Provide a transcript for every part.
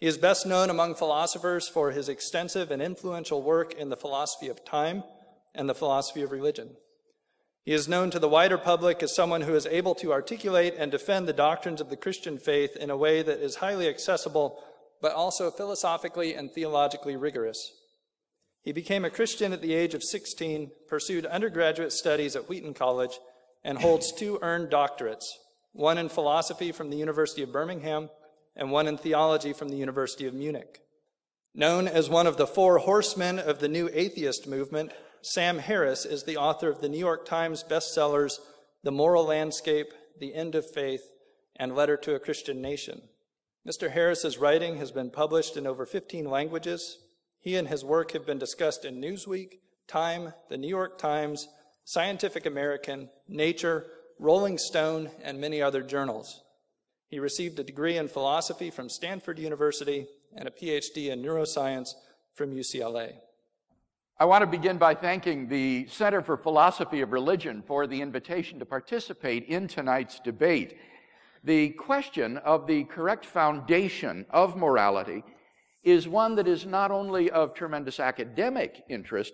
He is best known among philosophers for his extensive and influential work in the philosophy of time and the philosophy of religion. He is known to the wider public as someone who is able to articulate and defend the doctrines of the Christian faith in a way that is highly accessible, but also philosophically and theologically rigorous. He became a Christian at the age of 16, pursued undergraduate studies at Wheaton College, and holds 2 earned doctorates, one in philosophy from the University of Birmingham and one in theology from the University of Munich. Known as one of the 4 horsemen of the new atheist movement, Sam Harris is the author of the New York Times bestsellers, The Moral Landscape, The End of Faith, and Letter to a Christian Nation. Mr. Harris's writing has been published in over 15 languages. He and his work have been discussed in Newsweek, Time, the New York Times, Scientific American, Nature, Rolling Stone, and many other journals. He received a degree in philosophy from Stanford University and a PhD in neuroscience from UCLA. I want to begin by thanking the Center for Philosophy of Religion for the invitation to participate in tonight's debate. The question of the correct foundation of morality is one that is not only of tremendous academic interest,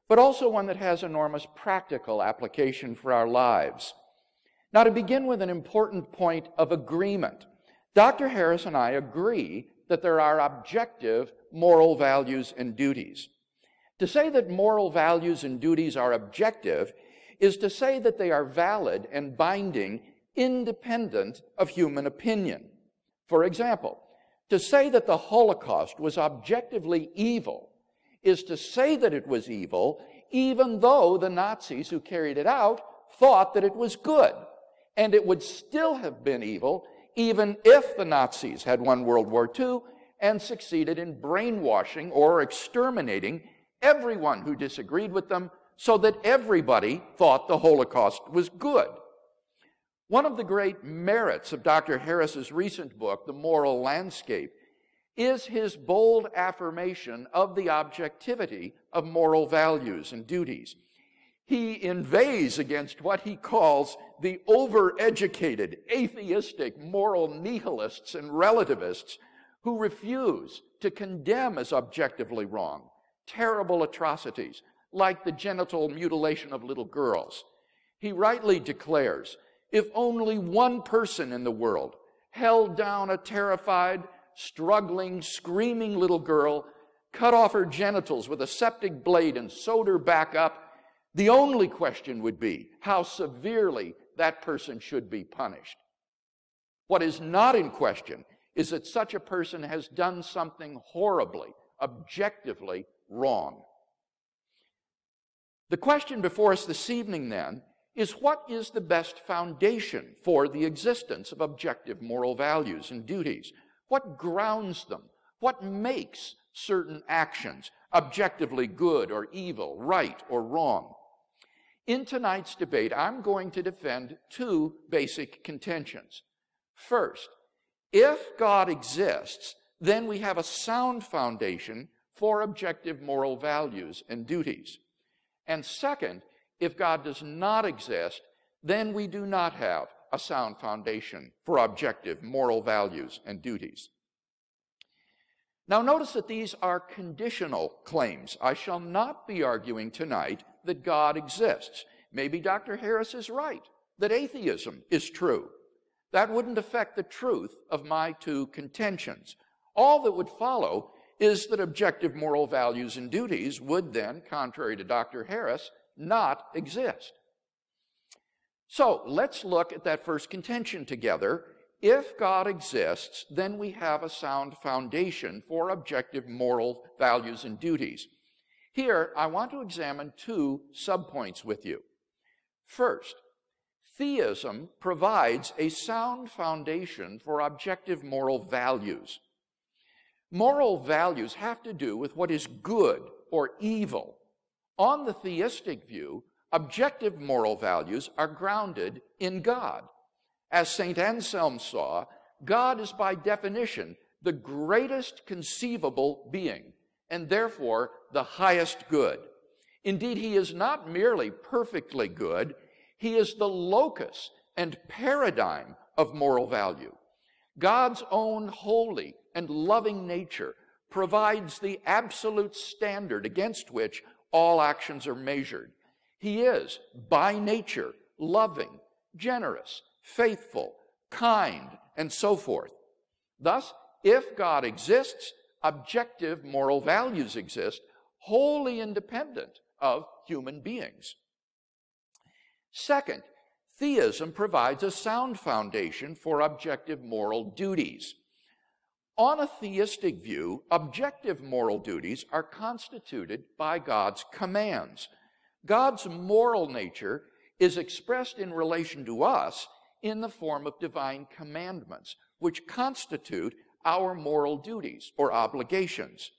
but also one that has enormous practical application for our lives. Now, to begin with an important point of agreement, Dr. Harris and I agree that there are objective moral values and duties. To say that moral values and duties are objective is to say that they are valid and binding independent of human opinion. For example, to say that the Holocaust was objectively evil is to say that it was evil even though the Nazis who carried it out thought that it was good. And it would still have been evil even if the Nazis had won World War II and succeeded in brainwashing or exterminating everyone who disagreed with them so that everybody thought the Holocaust was good. One of the great merits of Dr. Harris's recent book, The Moral Landscape, is his bold affirmation of the objectivity of moral values and duties. He inveighs against what he calls the overeducated, atheistic, moral nihilists and relativists who refuse to condemn as objectively wrong terrible atrocities like the genital mutilation of little girls. He rightly declares, if only one person in the world held down a terrified, struggling, screaming little girl, cut off her genitals with a septic blade and sewed her back up, the only question would be how severely that person should be punished. What is not in question is that such a person has done something horribly, objectively wrong. The question before us this evening, then, is what is the best foundation for the existence of objective moral values and duties? What grounds them? What makes certain actions objectively good or evil, right or wrong? In tonight's debate, I'm going to defend 2 basic contentions. First, if God exists, then we have a sound foundation for objective moral values and duties. And second, if God does not exist, then we do not have a sound foundation for objective moral values and duties. Now notice that these are conditional claims. I shall not be arguing tonight that God exists. Maybe Dr. Harris is right, that atheism is true. That wouldn't affect the truth of my 2 contentions. All that would follow is that objective moral values and duties would then, contrary to Dr. Harris, not exist. So let's look at that first contention together. If God exists, then we have a sound foundation for objective moral values and duties. Here, I want to examine 2 subpoints with you. First, theism provides a sound foundation for objective moral values. Moral values have to do with what is good or evil. On the theistic view, objective moral values are grounded in God. As St. Anselm saw, God is by definition the greatest conceivable being, and therefore the highest good. Indeed, he is not merely perfectly good, he is the locus and paradigm of moral value. God's own holy and loving nature provides the absolute standard against which all actions are measured. He is, by nature, loving, generous, faithful, kind, and so forth. Thus, if God exists, objective moral values exist, wholly independent of human beings. Second, theism provides a sound foundation for objective moral duties. On a theistic view, objective moral duties are constituted by God's commands. God's moral nature is expressed in relation to us in the form of divine commandments, which constitute our moral duties or obligations.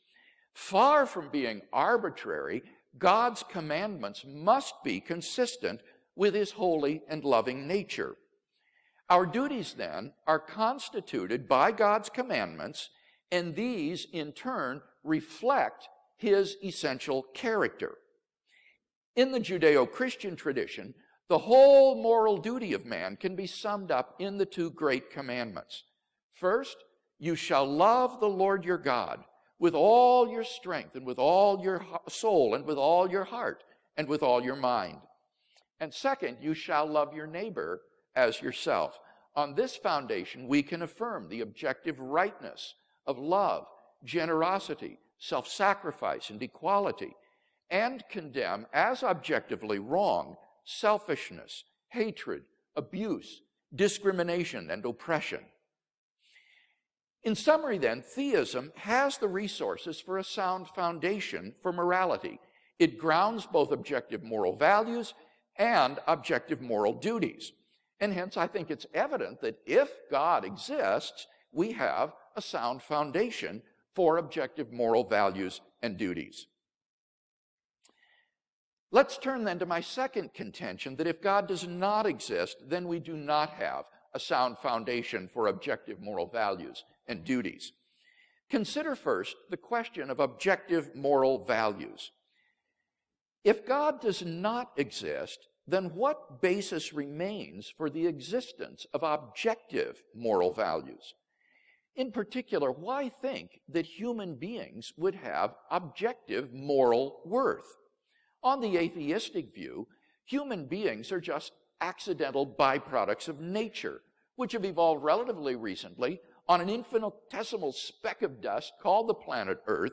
Far from being arbitrary, God's commandments must be consistent with his holy and loving nature. Our duties, then, are constituted by God's commandments, and these, in turn, reflect his essential character. In the Judeo-Christian tradition, the whole moral duty of man can be summed up in the two great commandments. First, you shall love the Lord your God with all your strength and with all your soul and with all your heart and with all your mind. And second, you shall love your neighbor as yourself. On this foundation, we can affirm the objective rightness of love, generosity, self-sacrifice, and equality, and condemn as objectively wrong selfishness, hatred, abuse, discrimination, and oppression. In summary, then, theism has the resources for a sound foundation for morality. It grounds both objective moral values and objective moral duties. And hence, I think it's evident that if God exists, we have a sound foundation for objective moral values and duties. Let's turn then to my second contention, that if God does not exist, then we do not have a sound foundation for objective moral values and duties. Consider first the question of objective moral values. If God does not exist, then what basis remains for the existence of objective moral values? In particular, why think that human beings would have objective moral worth? On the atheistic view, human beings are just accidental byproducts of nature, which have evolved relatively recently on an infinitesimal speck of dust called the planet Earth,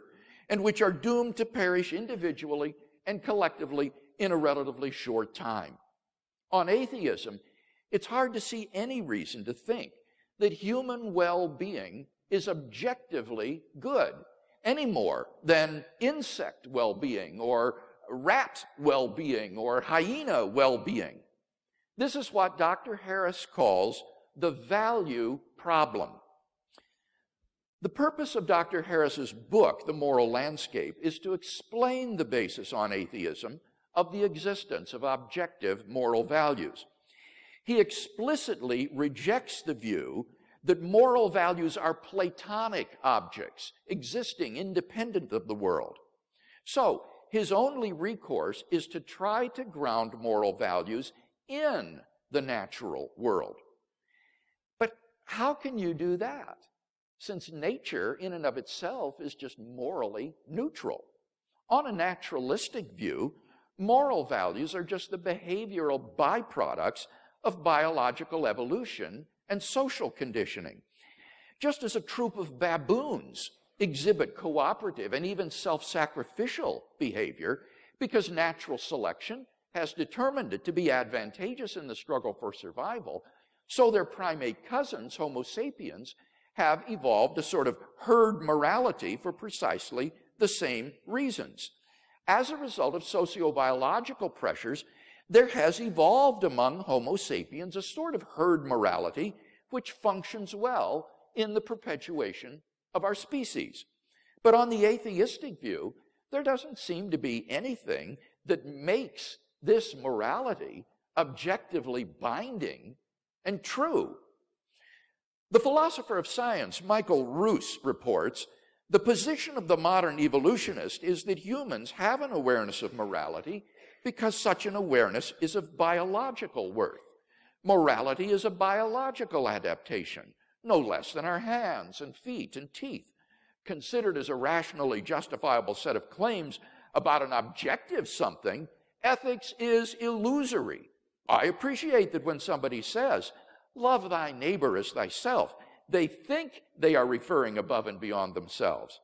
and which are doomed to perish individually and collectively in a relatively short time. On atheism, it's hard to see any reason to think that human well-being is objectively good, any more than insect well-being or rat well-being or hyena well-being. This is what Dr. Harris calls the value problem. The purpose of Dr. Harris's book, The Moral Landscape, is to explain the basis on atheism of the existence of objective moral values. He explicitly rejects the view that moral values are Platonic objects existing independent of the world. So, his only recourse is to try to ground moral values in the natural world. But how can you do that, since nature in and of itself is just morally neutral? On a naturalistic view, moral values are just the behavioral byproducts of biological evolution and social conditioning. Just as a troop of baboons exhibit cooperative and even self-sacrificial behavior because natural selection has determined it to be advantageous in the struggle for survival, so their primate cousins, Homo sapiens, have evolved a sort of herd morality for precisely the same reasons. As a result of sociobiological pressures, there has evolved among Homo sapiens a sort of herd morality which functions well in the perpetuation of our species. But on the atheistic view, there doesn't seem to be anything that makes this morality objectively binding and true. The philosopher of science, Michael Ruse, reports, the position of the modern evolutionist is that humans have an awareness of morality because such an awareness is of biological worth. Morality is a biological adaptation, no less than our hands and feet and teeth, considered as a rationally justifiable set of claims about an objective something, ethics is illusory. I appreciate that when somebody says, love thy neighbor as thyself, they think they are referring above and beyond themselves.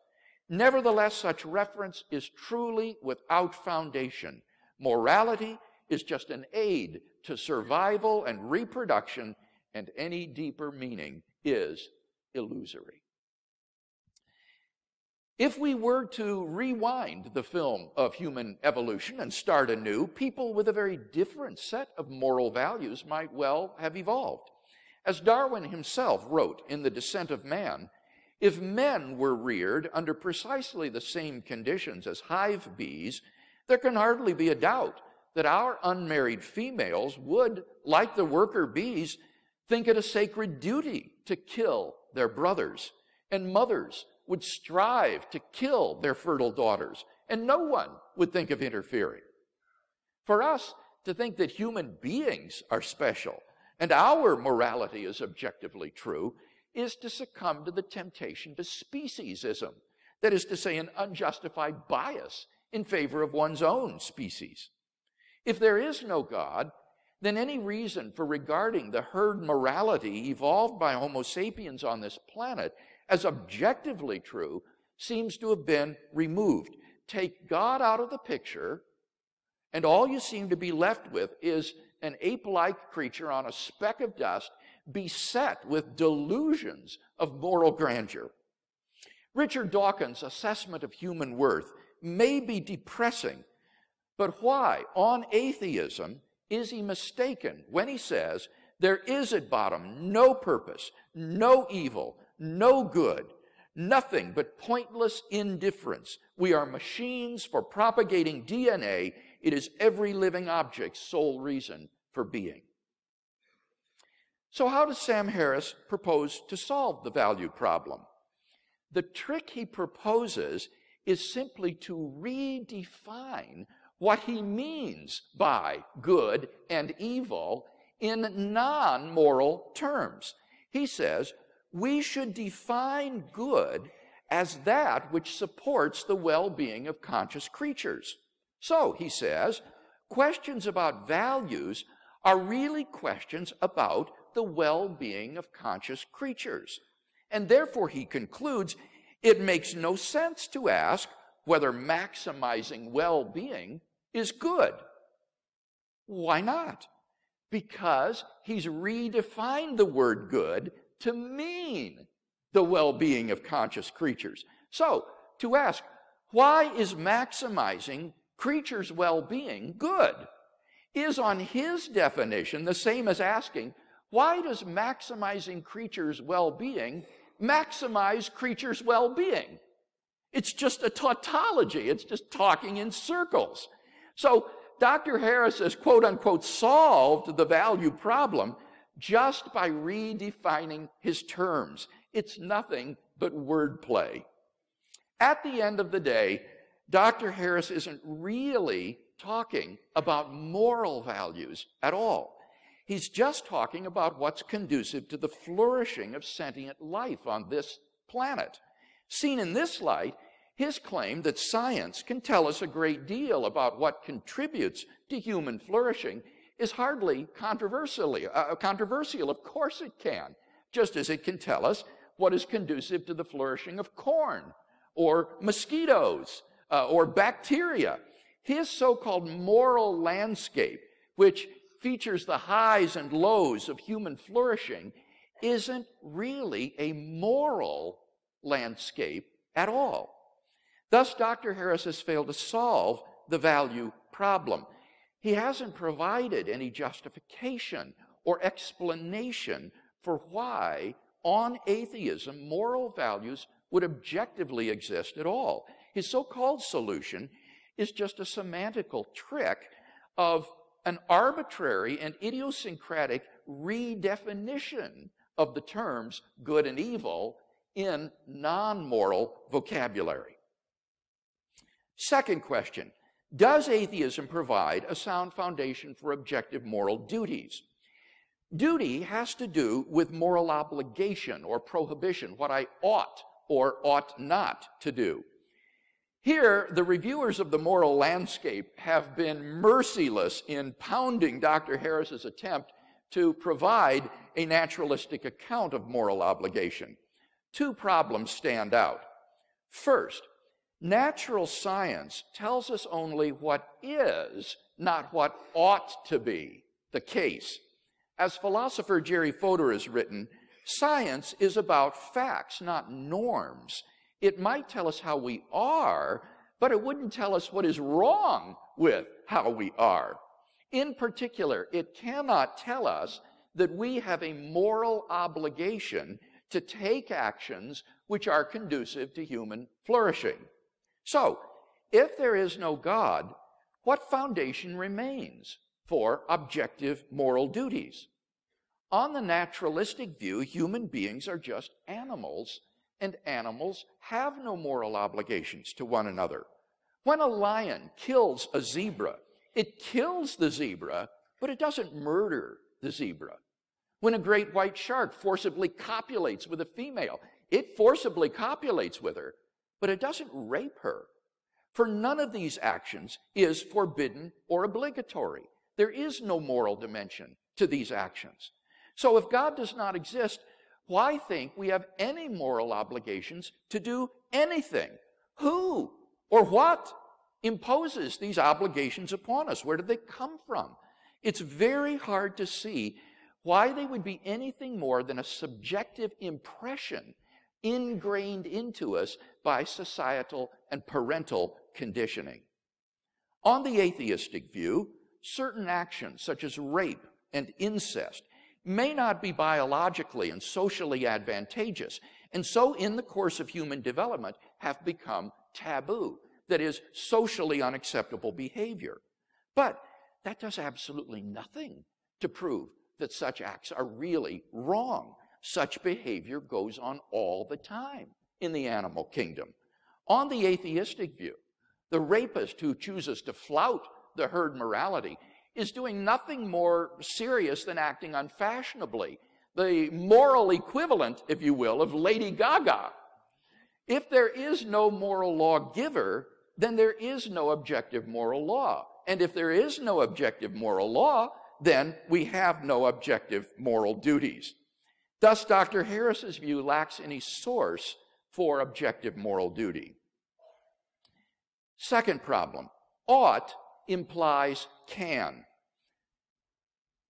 Nevertheless, such reference is truly without foundation. Morality is just an aid to survival and reproduction, and any deeper meaning is illusory. If we were to rewind the film of human evolution and start anew, people with a very different set of moral values might well have evolved. As Darwin himself wrote in The Descent of Man, if men were reared under precisely the same conditions as hive bees, there can hardly be a doubt that our unmarried females would, like the worker bees, think it a sacred duty to kill their brothers, and mothers would strive to kill their fertile daughters, and no one would think of interfering. For us to think that human beings are special and our morality is objectively true is to succumb to the temptation to speciesism, that is to say, an unjustified bias in favor of one's own species. If there is no God, then any reason for regarding the herd morality evolved by Homo sapiens on this planet as objectively true seems to have been removed. Take God out of the picture, and all you seem to be left with is an ape-like creature on a speck of dust beset with delusions of moral grandeur. Richard Dawkins' assessment of human worth may be depressing, but why, on atheism, is he mistaken when he says there is at bottom no purpose, no evil, no good, nothing but pointless indifference? We are machines for propagating DNA. It is every living object's sole reason for being. So how does Sam Harris propose to solve the value problem? The trick he proposes is simply to redefine what he means by good and evil in non-moral terms. He says, we should define good as that which supports the well-being of conscious creatures. So, he says, questions about values are really questions about the well-being of conscious creatures. And therefore, he concludes, it makes no sense to ask whether maximizing well-being is good. Why not? Because he's redefined the word good to mean the well-being of conscious creatures. So, to ask, why is maximizing creatures' well-being good, is on his definition the same as asking, why does maximizing creatures' well-being maximize creatures' well-being? It's just a tautology. It's just talking in circles. So Dr. Harris has, quote-unquote, solved the value problem just by redefining his terms. It's nothing but wordplay. At the end of the day, Dr. Harris isn't really talking about moral values at all. He's just talking about what's conducive to the flourishing of sentient life on this planet. Seen in this light, his claim that science can tell us a great deal about what contributes to human flourishing is hardly controversial. Of course it can, just as it can tell us what is conducive to the flourishing of corn or mosquitoes or bacteria. His so-called moral landscape, which features the highs and lows of human flourishing, isn't really a moral landscape at all. Thus, Dr. Harris has failed to solve the value problem. He hasn't provided any justification or explanation for why, on atheism, moral values would objectively exist at all. His so-called solution is just a semantical trick of an arbitrary and idiosyncratic redefinition of the terms good and evil in non-moral vocabulary. Second question, does atheism provide a sound foundation for objective moral duties? Duty has to do with moral obligation or prohibition, what I ought or ought not to do. Here, the reviewers of the moral landscape have been merciless in pounding Dr. Harris's attempt to provide a naturalistic account of moral obligation. Two problems stand out. First, natural science tells us only what is, not what ought to be the case. As philosopher Jerry Fodor has written, science is about facts, not norms. It might tell us how we are, but it wouldn't tell us what is wrong with how we are. In particular, it cannot tell us that we have a moral obligation to take actions which are conducive to human flourishing. So, if there is no God, what foundation remains for objective moral duties? On the naturalistic view, human beings are just animals, and animals have no moral obligations to one another. When a lion kills a zebra, it kills the zebra, but it doesn't murder the zebra. When a great white shark forcibly copulates with a female, it forcibly copulates with her, but it doesn't rape her. For none of these actions is forbidden or obligatory. There is no moral dimension to these actions. So if God does not exist, why think we have any moral obligations to do anything? Who or what imposes these obligations upon us? Where do they come from? It's very hard to see why they would be anything more than a subjective impression ingrained into us by societal and parental conditioning. On the atheistic view, certain actions such as rape and incest may not be biologically and socially advantageous, and so in the course of human development have become taboo, that is, socially unacceptable behavior. But that does absolutely nothing to prove that such acts are really wrong. Such behavior goes on all the time in the animal kingdom. On the atheistic view, the rapist who chooses to flout the herd morality is doing nothing more serious than acting unfashionably, the moral equivalent, if you will, of Lady Gaga. If there is no moral lawgiver, then there is no objective moral law. And if there is no objective moral law, then we have no objective moral duties. Thus, Dr. Harris's view lacks any source for objective moral duty. Second problem, ought implies can.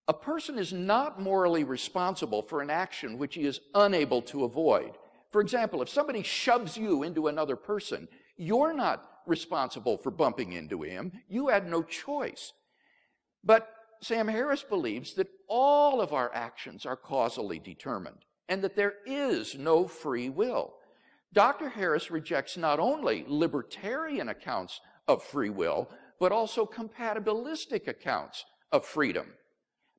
A person is not morally responsible for an action which he is unable to avoid. For example, if somebody shoves you into another person, you're not responsible for bumping into him. You had no choice. But Sam Harris believes that all of our actions are causally determined and that there is no free will. Dr. Harris rejects not only libertarian accounts of free will, but also compatibilistic accounts of freedom.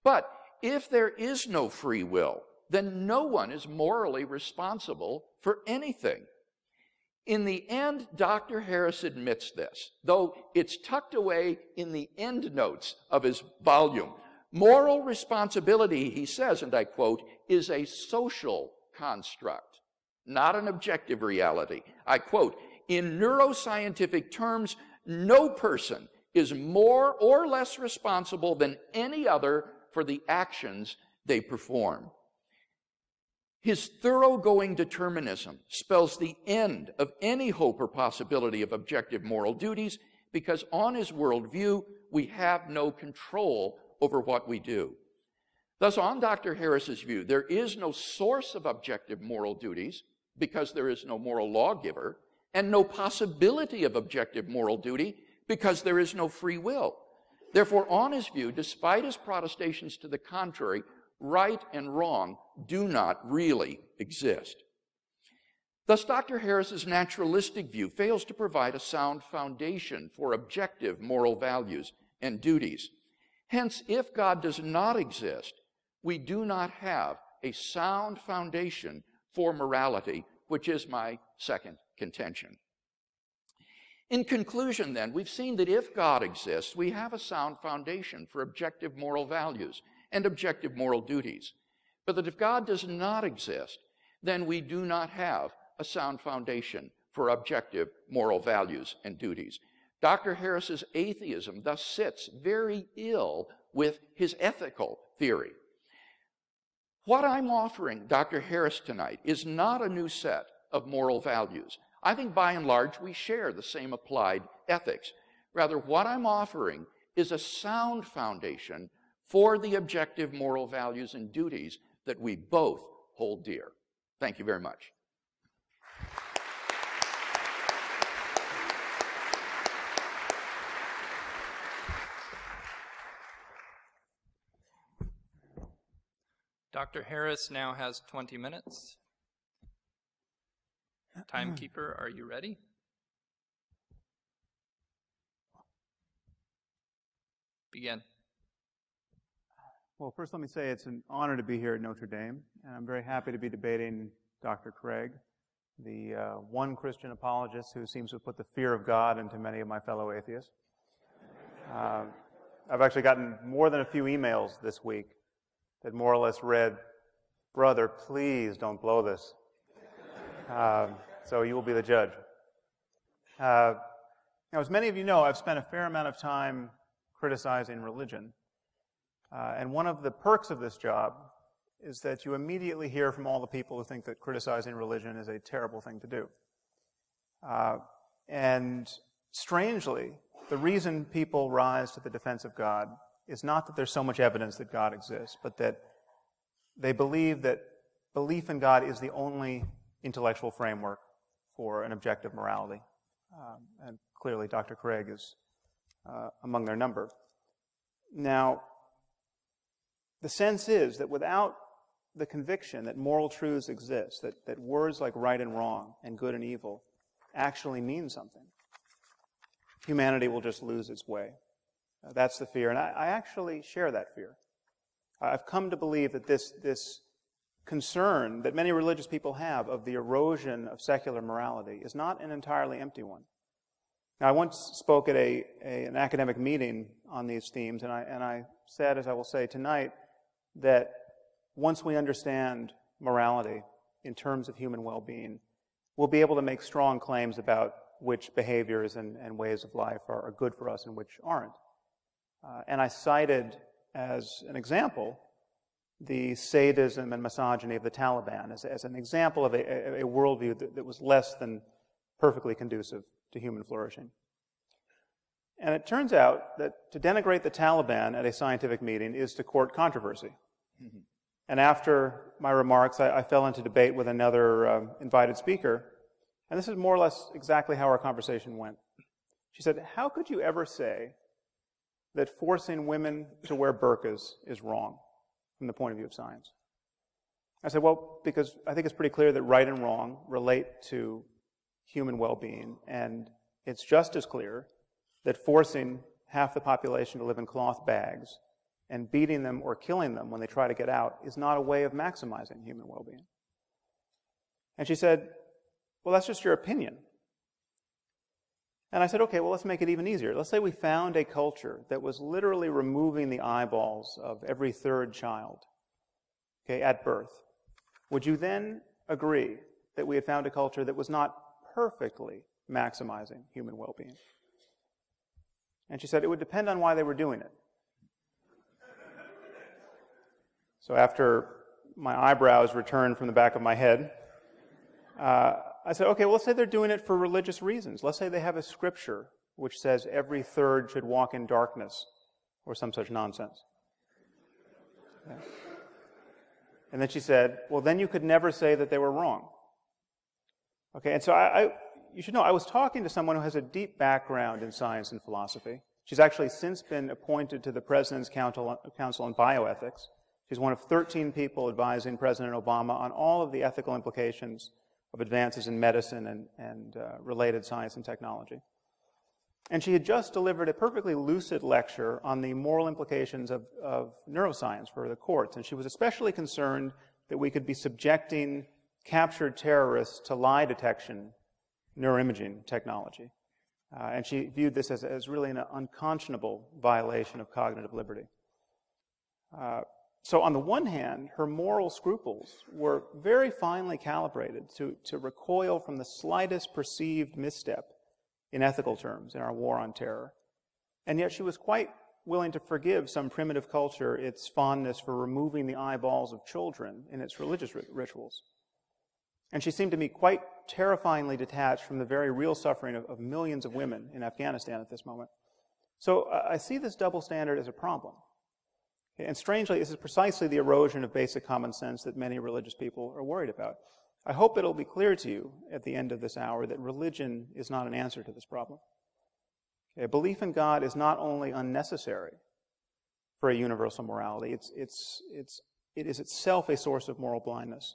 But if there is no free will, then no one is morally responsible for anything. In the end, Dr. Harris admits this, though it's tucked away in the endnotes of his volume. Moral responsibility, he says, and I quote, is a social construct, not an objective reality. I quote, in neuroscientific terms, no person is more or less responsible than any other for the actions they perform. His thoroughgoing determinism spells the end of any hope or possibility of objective moral duties because on his worldview, we have no control over what we do. Thus, on Dr. Harris's view, there is no source of objective moral duties because there is no moral lawgiver, and no possibility of objective moral duty because there is no free will. Therefore, on his view, despite his protestations to the contrary, right and wrong do not really exist. Thus, Dr. Harris's naturalistic view fails to provide a sound foundation for objective moral values and duties. Hence, if God does not exist, we do not have a sound foundation for morality, which is my second contention. In conclusion, then, we've seen that if God exists, we have a sound foundation for objective moral values and objective moral duties. But that if God does not exist, then we do not have a sound foundation for objective moral values and duties. Dr. Harris's atheism thus sits very ill with his ethical theory. What I'm offering Dr. Harris tonight is not a new set of moral values. I think by and large we share the same applied ethics. Rather, what I'm offering is a sound foundation for the objective moral values and duties that we both hold dear. Thank you very much. Dr. Harris now has 20 minutes. Timekeeper, are you ready? Begin. Well, first let me say it's an honor to be here at Notre Dame, and I'm very happy to be debating Dr. Craig, the one Christian apologist who seems to have put the fear of God into many of my fellow atheists. I've actually gotten more than a few emails this week that more or less read, "Brother, please don't blow this." So you will be the judge. Now, as many of you know, I've spent a fair amount of time criticizing religion. And one of the perks of this job is that you immediately hear from all the people who think that criticizing religion is a terrible thing to do. And strangely, the reason people rise to the defense of God is not that there's so much evidence that God exists, but that they believe that belief in God is the only intellectual framework for an objective morality. And clearly Dr. Craig is among their number. Now, the sense is that without the conviction that moral truths exist, that words like right and wrong and good and evil actually mean something, humanity will just lose its way. That's the fear, and I actually share that fear. I've come to believe that this concern that many religious people have of the erosion of secular morality is not an entirely empty one. Now, I once spoke at an academic meeting on these themes, and I said, as I will say tonight, that once we understand morality in terms of human well-being, we'll be able to make strong claims about which behaviors and ways of life are good for us and which aren't. And I cited as an example the sadism and misogyny of the Taliban as an example of a worldview that was less than perfectly conducive to human flourishing. And it turns out that to denigrate the Taliban at a scientific meeting is to court controversy. Mm-hmm. And after my remarks, I fell into debate with another invited speaker, and this is more or less exactly how our conversation went. She said, "How could you ever say that forcing women to wear burqas is wrong from the point of view of science?" I said, well, because I think it's pretty clear that right and wrong relate to human well-being, and it's just as clear that forcing half the population to live in cloth bags and beating them or killing them when they try to get out is not a way of maximizing human well-being. And she said, well, that's just your opinion. And I said, okay, well, let's make it even easier. Let's say we found a culture that was literally removing the eyeballs of every third child, okay, at birth. Would you then agree that we had found a culture that was not perfectly maximizing human well-being? And she said it would depend on why they were doing it. So after my eyebrows returned from the back of my head, I said, okay, well, let's say they're doing it for religious reasons. Let's say they have a scripture which says every third should walk in darkness or some such nonsense. Yeah. And then she said, well, then you could never say that they were wrong. Okay, and so you should know, I was talking to someone who has a deep background in science and philosophy. She's actually since been appointed to the President's Council on Bioethics. She's one of 13 people advising President Obama on all of the ethical implications of advances in medicine and related science and technology. And she had just delivered a perfectly lucid lecture on the moral implications of neuroscience for the courts. And she was especially concerned that we could be subjecting captured terrorists to lie detection neuroimaging technology. And she viewed this as really an unconscionable violation of cognitive liberty. So on the one hand, her moral scruples were very finely calibrated to recoil from the slightest perceived misstep in ethical terms in our war on terror. And yet she was quite willing to forgive some primitive culture its fondness for removing the eyeballs of children in its religious rituals. And she seemed to me quite terrifyingly detached from the very real suffering of millions of women in Afghanistan at this moment. So I see this double standard as a problem. And strangely, this is precisely the erosion of basic common sense that many religious people are worried about. I hope it'll be clear to you at the end of this hour that religion is not an answer to this problem. Okay, belief in God is not only unnecessary for a universal morality, it is itself a source of moral blindness.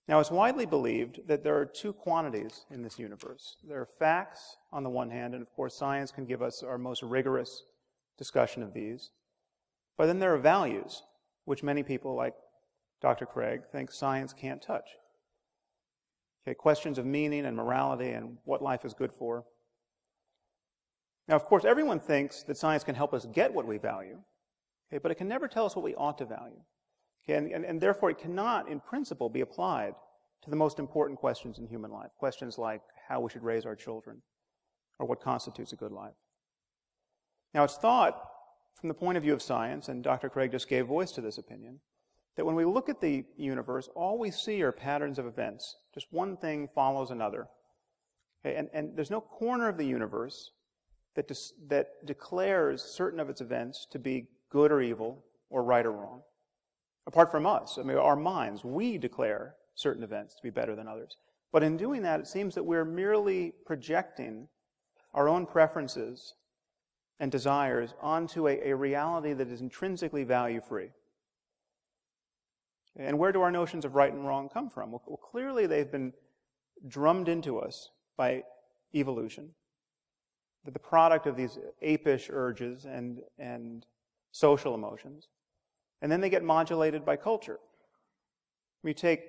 Now, it's widely believed that there are two quantities in this universe. There are facts on the one hand, and of course science can give us our most rigorous discussion of these. But then there are values, which many people, like Dr. Craig, think science can't touch. Okay, questions of meaning and morality and what life is good for. Now, of course, everyone thinks that science can help us get what we value, okay, but it can never tell us what we ought to value. Okay, and therefore it cannot, in principle, be applied to the most important questions in human life. Questions like how we should raise our children or what constitutes a good life. Now, it's thought, from the point of view of science, and Dr. Craig just gave voice to this opinion, that when we look at the universe, all we see are patterns of events. Just one thing follows another. Okay, and there's no corner of the universe that declares certain of its events to be good or evil, or right or wrong. Apart from us, I mean, our minds, we declare certain events to be better than others. But in doing that, it seems that we're merely projecting our own preferences and desires onto a reality that is intrinsically value-free. And where do our notions of right and wrong come from? Well, clearly they've been drummed into us by evolution, the product of these apish urges and social emotions. And then they get modulated by culture. We take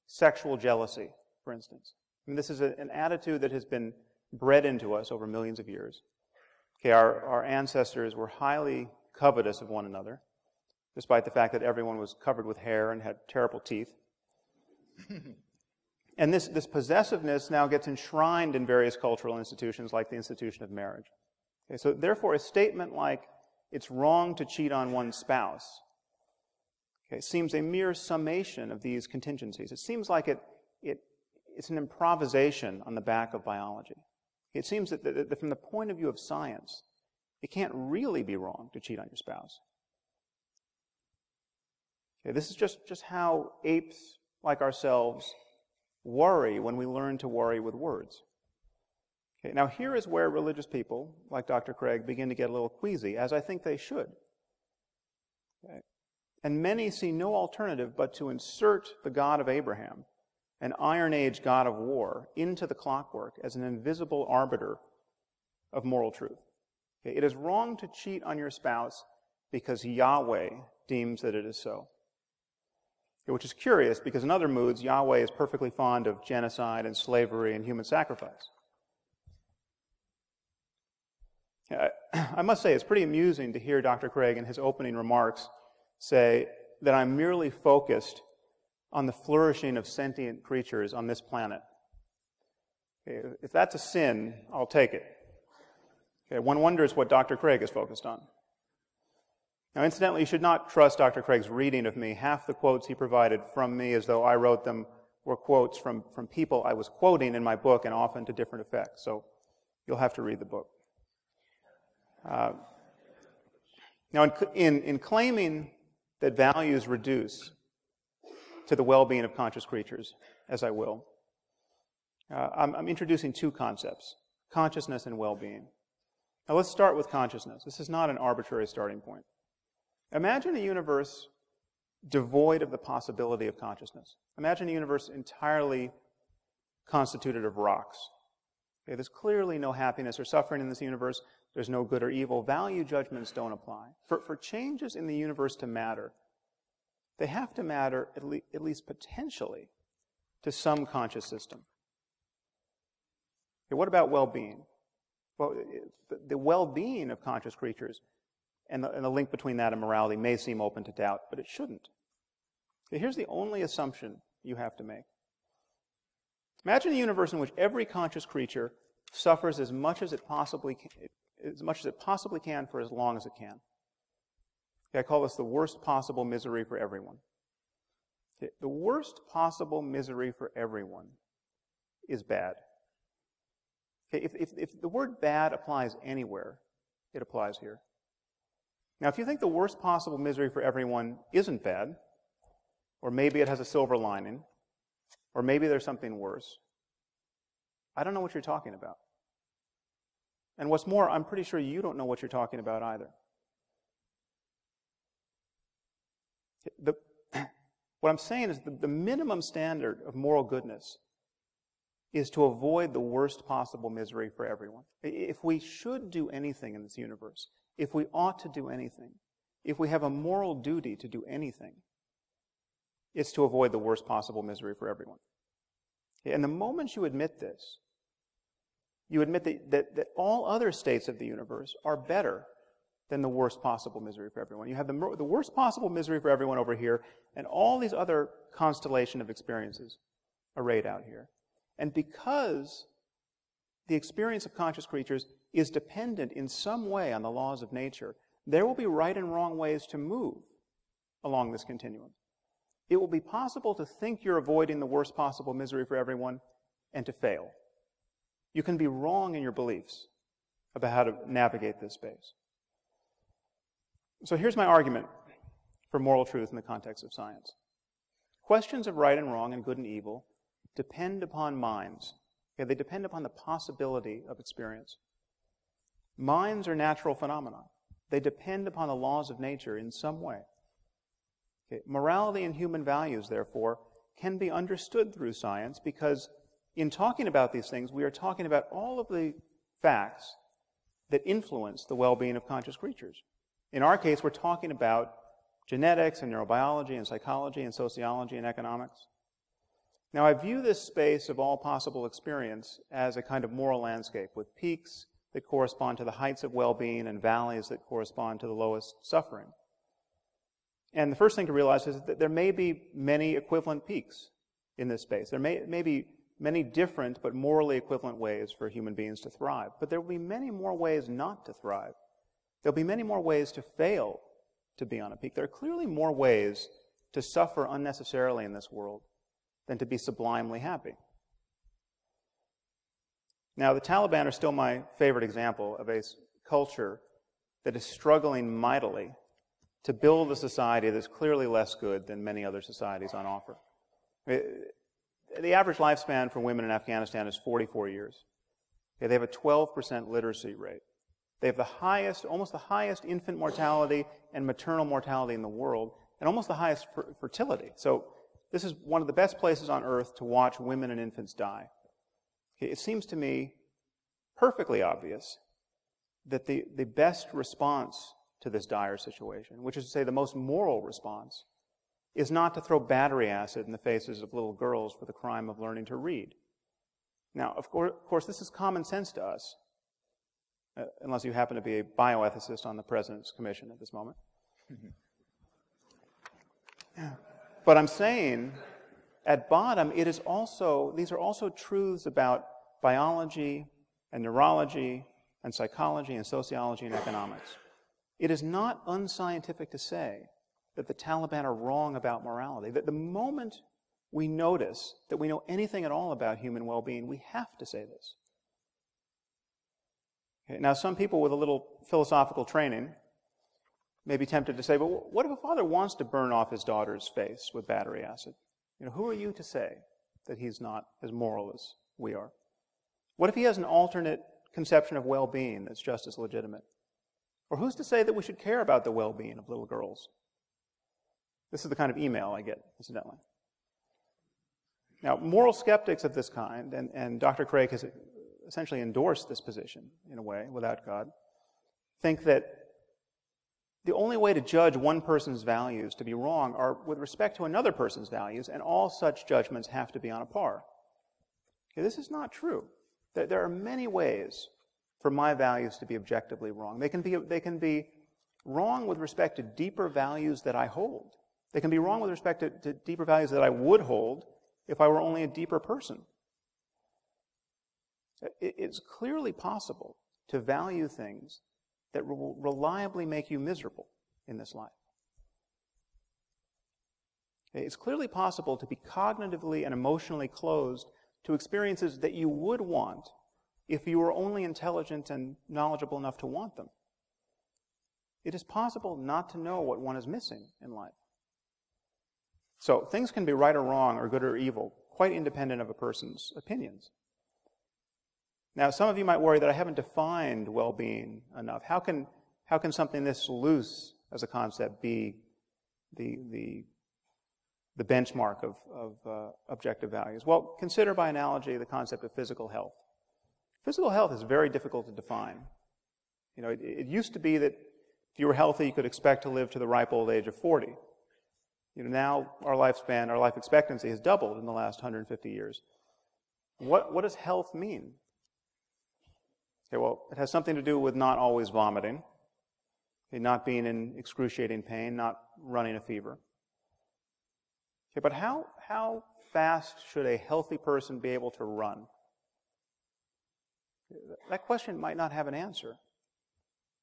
sexual jealousy, for instance. I mean, this is an attitude that has been bred into us over millions of years. Okay, our ancestors were highly covetous of one another, despite the fact that everyone was covered with hair and had terrible teeth. And this possessiveness now gets enshrined in various cultural institutions, like the institution of marriage. Okay, so therefore, a statement like, it's wrong to cheat on one's spouse, okay, seems a mere summation of these contingencies. It seems like it's an improvisation on the back of biology. It seems that from the point of view of science, it can't really be wrong to cheat on your spouse. Okay, this is just how apes like ourselves worry when we learn to worry with words. Okay, now here is where religious people, like Dr. Craig, begin to get a little queasy, as I think they should. Okay. And many see no alternative but to insert the God of Abraham, an Iron Age God of war, into the clockwork as an invisible arbiter of moral truth. Okay, it is wrong to cheat on your spouse because Yahweh deems that it is so. Okay, which is curious, because in other moods, Yahweh is perfectly fond of genocide and slavery and human sacrifice. I must say, it's pretty amusing to hear Dr. Craig in his opening remarks say that I'm merely focused on the flourishing of sentient creatures on this planet. Okay, if that's a sin, I'll take it. Okay, one wonders what Dr. Craig is focused on. Now, incidentally, you should not trust Dr. Craig's reading of me. Half the quotes he provided from me, as though I wrote them, were quotes from people I was quoting in my book, and often to different effects. So you'll have to read the book. Now, in claiming that values reduce to the well-being of conscious creatures, as I will, I'm introducing two concepts, consciousness and well-being. Now, let's start with consciousness. This is not an arbitrary starting point. Imagine a universe devoid of the possibility of consciousness. Imagine a universe entirely constituted of rocks. Okay, there's clearly no happiness or suffering in this universe. There's no good or evil. Value judgments don't apply. For changes in the universe to matter, they have to matter, at least potentially, to some conscious system. Okay, what about well-being? Well, the well-being of conscious creatures and the link between that and morality may seem open to doubt, but it shouldn't. Okay, here's the only assumption you have to make. Imagine a universe in which every conscious creature suffers as much as it possibly can for as long as it can. Okay, I call this the worst possible misery for everyone. Okay, the worst possible misery for everyone is bad. Okay, if the word bad applies anywhere, it applies here. Now, if you think the worst possible misery for everyone isn't bad, or maybe it has a silver lining, or maybe there's something worse, I don't know what you're talking about. And what's more, I'm pretty sure you don't know what you're talking about either. What I'm saying is the minimum standard of moral goodness is to avoid the worst possible misery for everyone. If we should do anything in this universe, if we ought to do anything, if we have a moral duty to do anything, it's to avoid the worst possible misery for everyone. And the moment you admit this, you admit that all other states of the universe are better than the worst possible misery for everyone. You have the worst possible misery for everyone over here, and all these other constellation of experiences arrayed out here. And because the experience of conscious creatures is dependent in some way on the laws of nature, there will be right and wrong ways to move along this continuum. It will be possible to think you're avoiding the worst possible misery for everyone and to fail. You can be wrong in your beliefs about how to navigate this space. So here's my argument for moral truth in the context of science. Questions of right and wrong and good and evil depend upon minds. Okay, they depend upon the possibility of experience. Minds are natural phenomena. They depend upon the laws of nature in some way. Okay, morality and human values, therefore, can be understood through science because in talking about these things, we are talking about all of the facts that influence the well-being of conscious creatures. In our case, we're talking about genetics and neurobiology and psychology and sociology and economics. Now, I view this space of all possible experience as a kind of moral landscape with peaks that correspond to the heights of well-being and valleys that correspond to the lowest suffering. And the first thing to realize is that there may be many equivalent peaks in this space. There may be many different but morally equivalent ways for human beings to thrive. But there will be many more ways not to thrive. There'll be many more ways to fail to be on a peak. There are clearly more ways to suffer unnecessarily in this world than to be sublimely happy. Now, the Taliban are still my favorite example of a culture that is struggling mightily to build a society that's clearly less good than many other societies on offer. The average lifespan for women in Afghanistan is 44 years. They have a 12% literacy rate. They have the highest, almost the highest infant mortality and maternal mortality in the world, and almost the highest fertility. So this is one of the best places on earth to watch women and infants die. It seems to me perfectly obvious that the best response to this dire situation, which is to say the most moral response, is not to throw battery acid in the faces of little girls for the crime of learning to read. Now, of course, this is common sense to us, unless you happen to be a bioethicist on the President's Commission at this moment. But I'm saying, at bottom, these are also truths about biology and neurology and psychology and sociology and economics. It is not unscientific to say that the Taliban are wrong about morality, that the moment we notice that we know anything at all about human well-being, we have to say this. Okay, now, some people with a little philosophical training may be tempted to say, but what if a father wants to burn off his daughter's face with battery acid? Who are you to say that he's not as moral as we are? What if he has an alternate conception of well-being that's just as legitimate? Or who's to say that we should care about the well-being of little girls? This is the kind of email I get, incidentally. Now, moral skeptics of this kind, and Dr. Craig has essentially endorsed this position, in a way, without God, think that the only way to judge one person's values to be wrong are with respect to another person's values, and all such judgments have to be on a par. Okay, this is not true. There are many ways for my values to be objectively wrong. They can be wrong with respect to deeper values that I hold. They can be wrong with respect to deeper values that I would hold if I were only a deeper person. It's clearly possible to value things that will reliably make you miserable in this life. It's clearly possible to be cognitively and emotionally closed to experiences that you would want if you were only intelligent and knowledgeable enough to want them. It is possible not to know what one is missing in life. So things can be right or wrong or good or evil, quite independent of a person's opinions. Now, some of you might worry that I haven't defined well-being enough. How can something this loose as a concept be the benchmark of objective values? Well, consider by analogy the concept of physical health. Physical health is very difficult to define. You know, it used to be that if you were healthy, you could expect to live to the ripe old age of 40. You know, now our lifespan, our life expectancy has doubled in the last 150 years. What does health mean? Okay, well, it has something to do with not always vomiting, okay, not being in excruciating pain, not running a fever. Okay, but how fast should a healthy person be able to run? That question might not have an answer.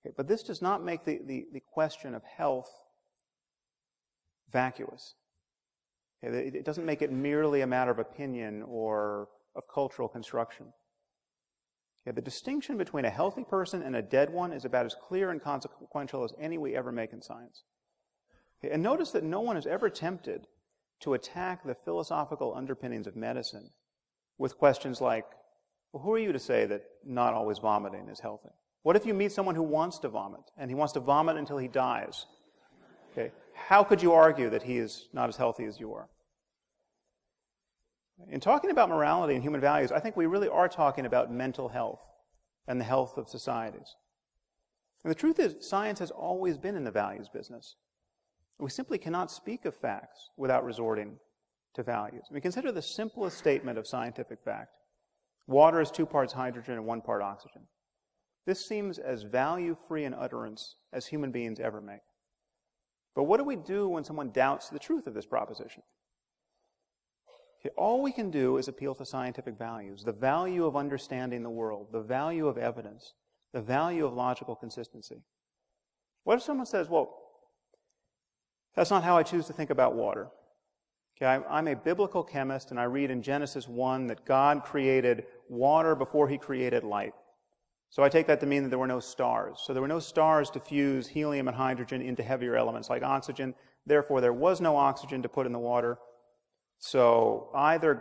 Okay, but this does not make the question of health vacuous. Okay, it doesn't make it merely a matter of opinion or of cultural construction. Okay, the distinction between a healthy person and a dead one is about as clear and consequential as any we ever make in science. Okay, and notice that no one is ever tempted to attack the philosophical underpinnings of medicine with questions like, well, who are you to say that not always vomiting is healthy? What if you meet someone who wants to vomit, and he wants to vomit until he dies? Okay, how could you argue that he is not as healthy as you are? In talking about morality and human values, I think we really are talking about mental health and the health of societies. And the truth is, science has always been in the values business. We simply cannot speak of facts without resorting to values. I mean, consider the simplest statement of scientific fact. Water is 2 parts hydrogen and 1 part oxygen. This seems as value-free an utterance as human beings ever make. But what do we do when someone doubts the truth of this proposition? Okay, all we can do is appeal to scientific values, the value of understanding the world, the value of evidence, the value of logical consistency. What if someone says, well, that's not how I choose to think about water. Okay, I'm a biblical chemist, and I read in Genesis 1 that God created water before he created light. So I take that to mean that there were no stars. So there were no stars to fuse helium and hydrogen into heavier elements like oxygen. Therefore, there was no oxygen to put in the water. So either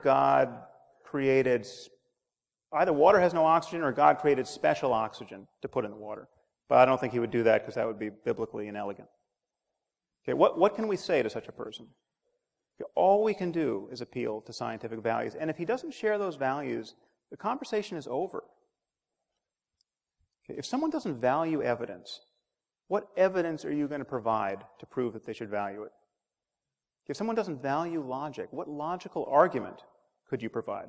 water has no oxygen, or God created special oxygen to put in the water. But I don't think he would do that because that would be biblically inelegant. Okay, what can we say to such a person? Okay, all we can do is appeal to scientific values. And if he doesn't share those values, the conversation is over. Okay, if someone doesn't value evidence, what evidence are you going to provide to prove that they should value it? If someone doesn't value logic, what logical argument could you provide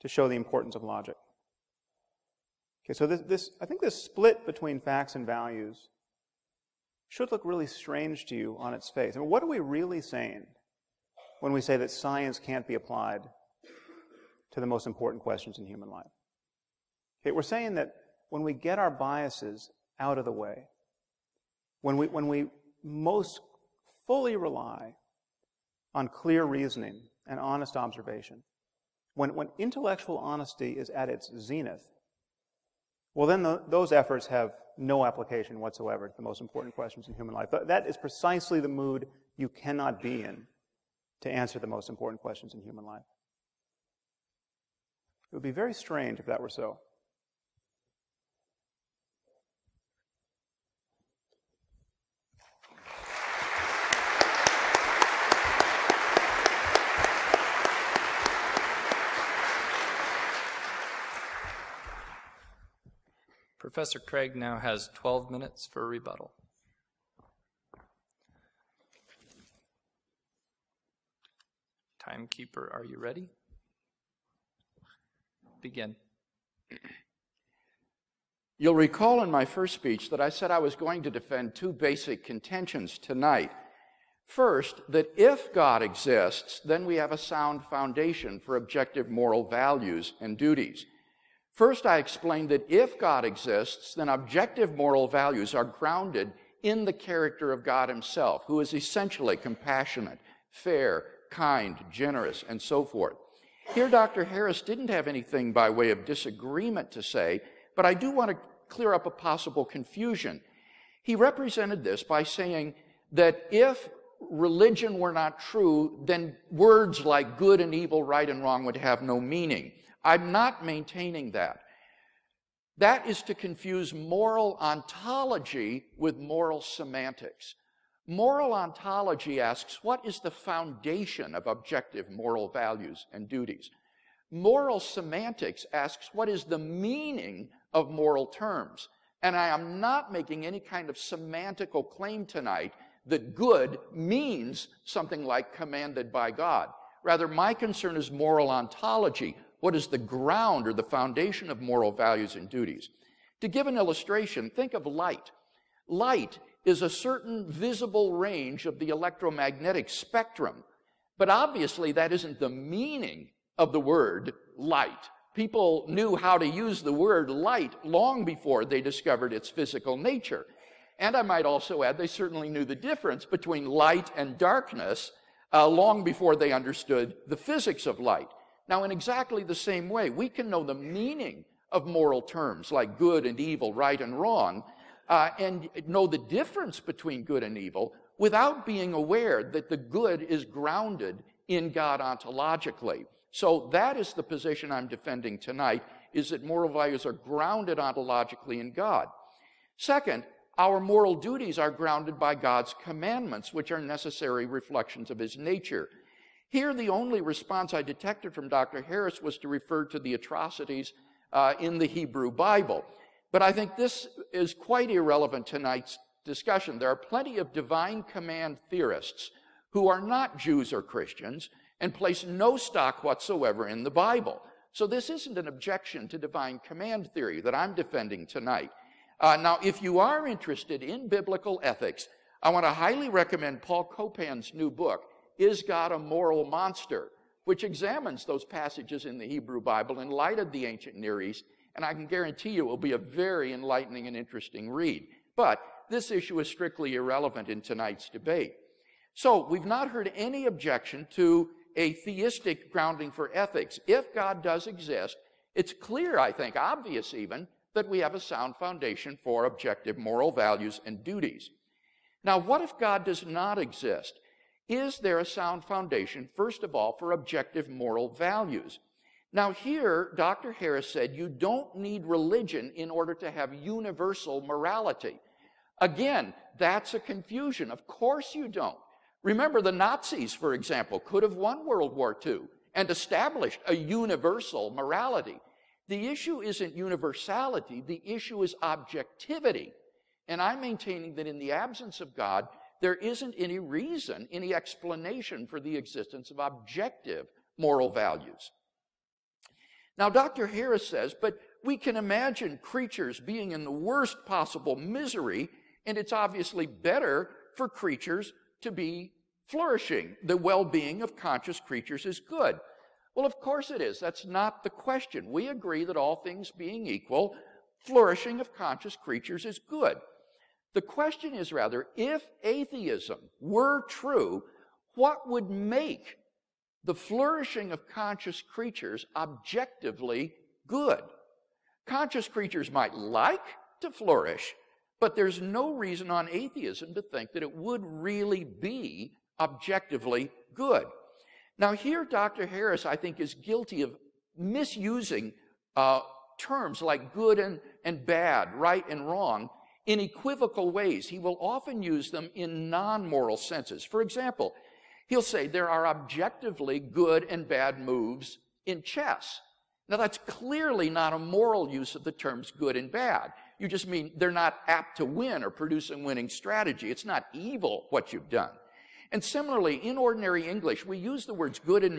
to show the importance of logic? Okay, so I think this split between facts and values should look really strange to you on its face. I mean, what are we really saying when we say that science can't be applied to the most important questions in human life? Okay, we're saying that when we get our biases out of the way, when we most fully rely on clear reasoning and honest observation, when intellectual honesty is at its zenith, well, then those efforts have no application whatsoever to the most important questions in human life. That is precisely the mood you cannot be in to answer the most important questions in human life. It would be very strange if that were so. Professor Craig now has 12 minutes for a rebuttal. Timekeeper, are you ready? Begin. You'll recall in my first speech that I said I was going to defend two basic contentions tonight. First, that if God exists, then we have a sound foundation for objective moral values and duties. First, I explained that if God exists, then objective moral values are grounded in the character of God himself, who is essentially compassionate, fair, kind, generous, and so forth. Here, Dr. Harris didn't have anything by way of disagreement to say, but I do want to clear up a possible confusion. He represented this by saying that if religion were not true, then words like good and evil, right and wrong would have no meaning. I'm not maintaining that. That is to confuse moral ontology with moral semantics. Moral ontology asks, what is the foundation of objective moral values and duties? Moral semantics asks, what is the meaning of moral terms? And I am not making any kind of semantical claim tonight that good means something like commanded by God. Rather, my concern is moral ontology. What is the ground or the foundation of moral values and duties? To give an illustration, think of light. Light is a certain visible range of the electromagnetic spectrum, but obviously that isn't the meaning of the word light. People knew how to use the word light long before they discovered its physical nature. And I might also add, they certainly knew the difference between light and darkness long before they understood the physics of light. Now, in exactly the same way, we can know the meaning of moral terms like good and evil, right and wrong, and know the difference between good and evil without being aware that the good is grounded in God ontologically. So that is the position I'm defending tonight, is that moral values are grounded ontologically in God. Second, our moral duties are grounded by God's commandments, which are necessary reflections of his nature. Here, the only response I detected from Dr. Harris was to refer to the atrocities in the Hebrew Bible. But I think this is quite irrelevant to tonight's discussion. There are plenty of divine command theorists who are not Jews or Christians and place no stock whatsoever in the Bible. So this isn't an objection to divine command theory that I'm defending tonight. Now, if you are interested in biblical ethics, I want to highly recommend Paul Copan's new book, Is God a Moral Monster?, which examines those passages in the Hebrew Bible in light of the ancient Near East, and I can guarantee you it will be a very enlightening and interesting read. But this issue is strictly irrelevant in tonight's debate. So we've not heard any objection to a theistic grounding for ethics. If God does exist, it's clear, I think, obvious even, that we have a sound foundation for objective moral values and duties. Now, what if God does not exist? Is there a sound foundation, first of all, for objective moral values? Now here, Dr. Harris said you don't need religion in order to have universal morality. Again, that's a confusion. Of course you don't. Remember, the Nazis, for example, could have won World War II and established a universal morality. The issue isn't universality. The issue is objectivity. And I'm maintaining that in the absence of God, there isn't any reason, any explanation for the existence of objective moral values. Now, Dr. Harris says, but we can imagine creatures being in the worst possible misery, and it's obviously better for creatures to be flourishing. The well-being of conscious creatures is good. Well, of course it is. That's not the question. We agree that all things being equal, flourishing of conscious creatures is good. The question is rather, if atheism were true, what would make the flourishing of conscious creatures objectively good? Conscious creatures might like to flourish, but there's no reason on atheism to think that it would really be objectively good. Now here, Dr. Harris, I think, is guilty of misusing terms like good and bad, right and wrong, in equivocal ways. He will often use them in non-moral senses. For example, he'll say there are objectively good and bad moves in chess. Now that's clearly not a moral use of the terms good and bad. You just mean they're not apt to win or produce a winning strategy. It's not evil what you've done. And similarly, in ordinary English, we use the words good and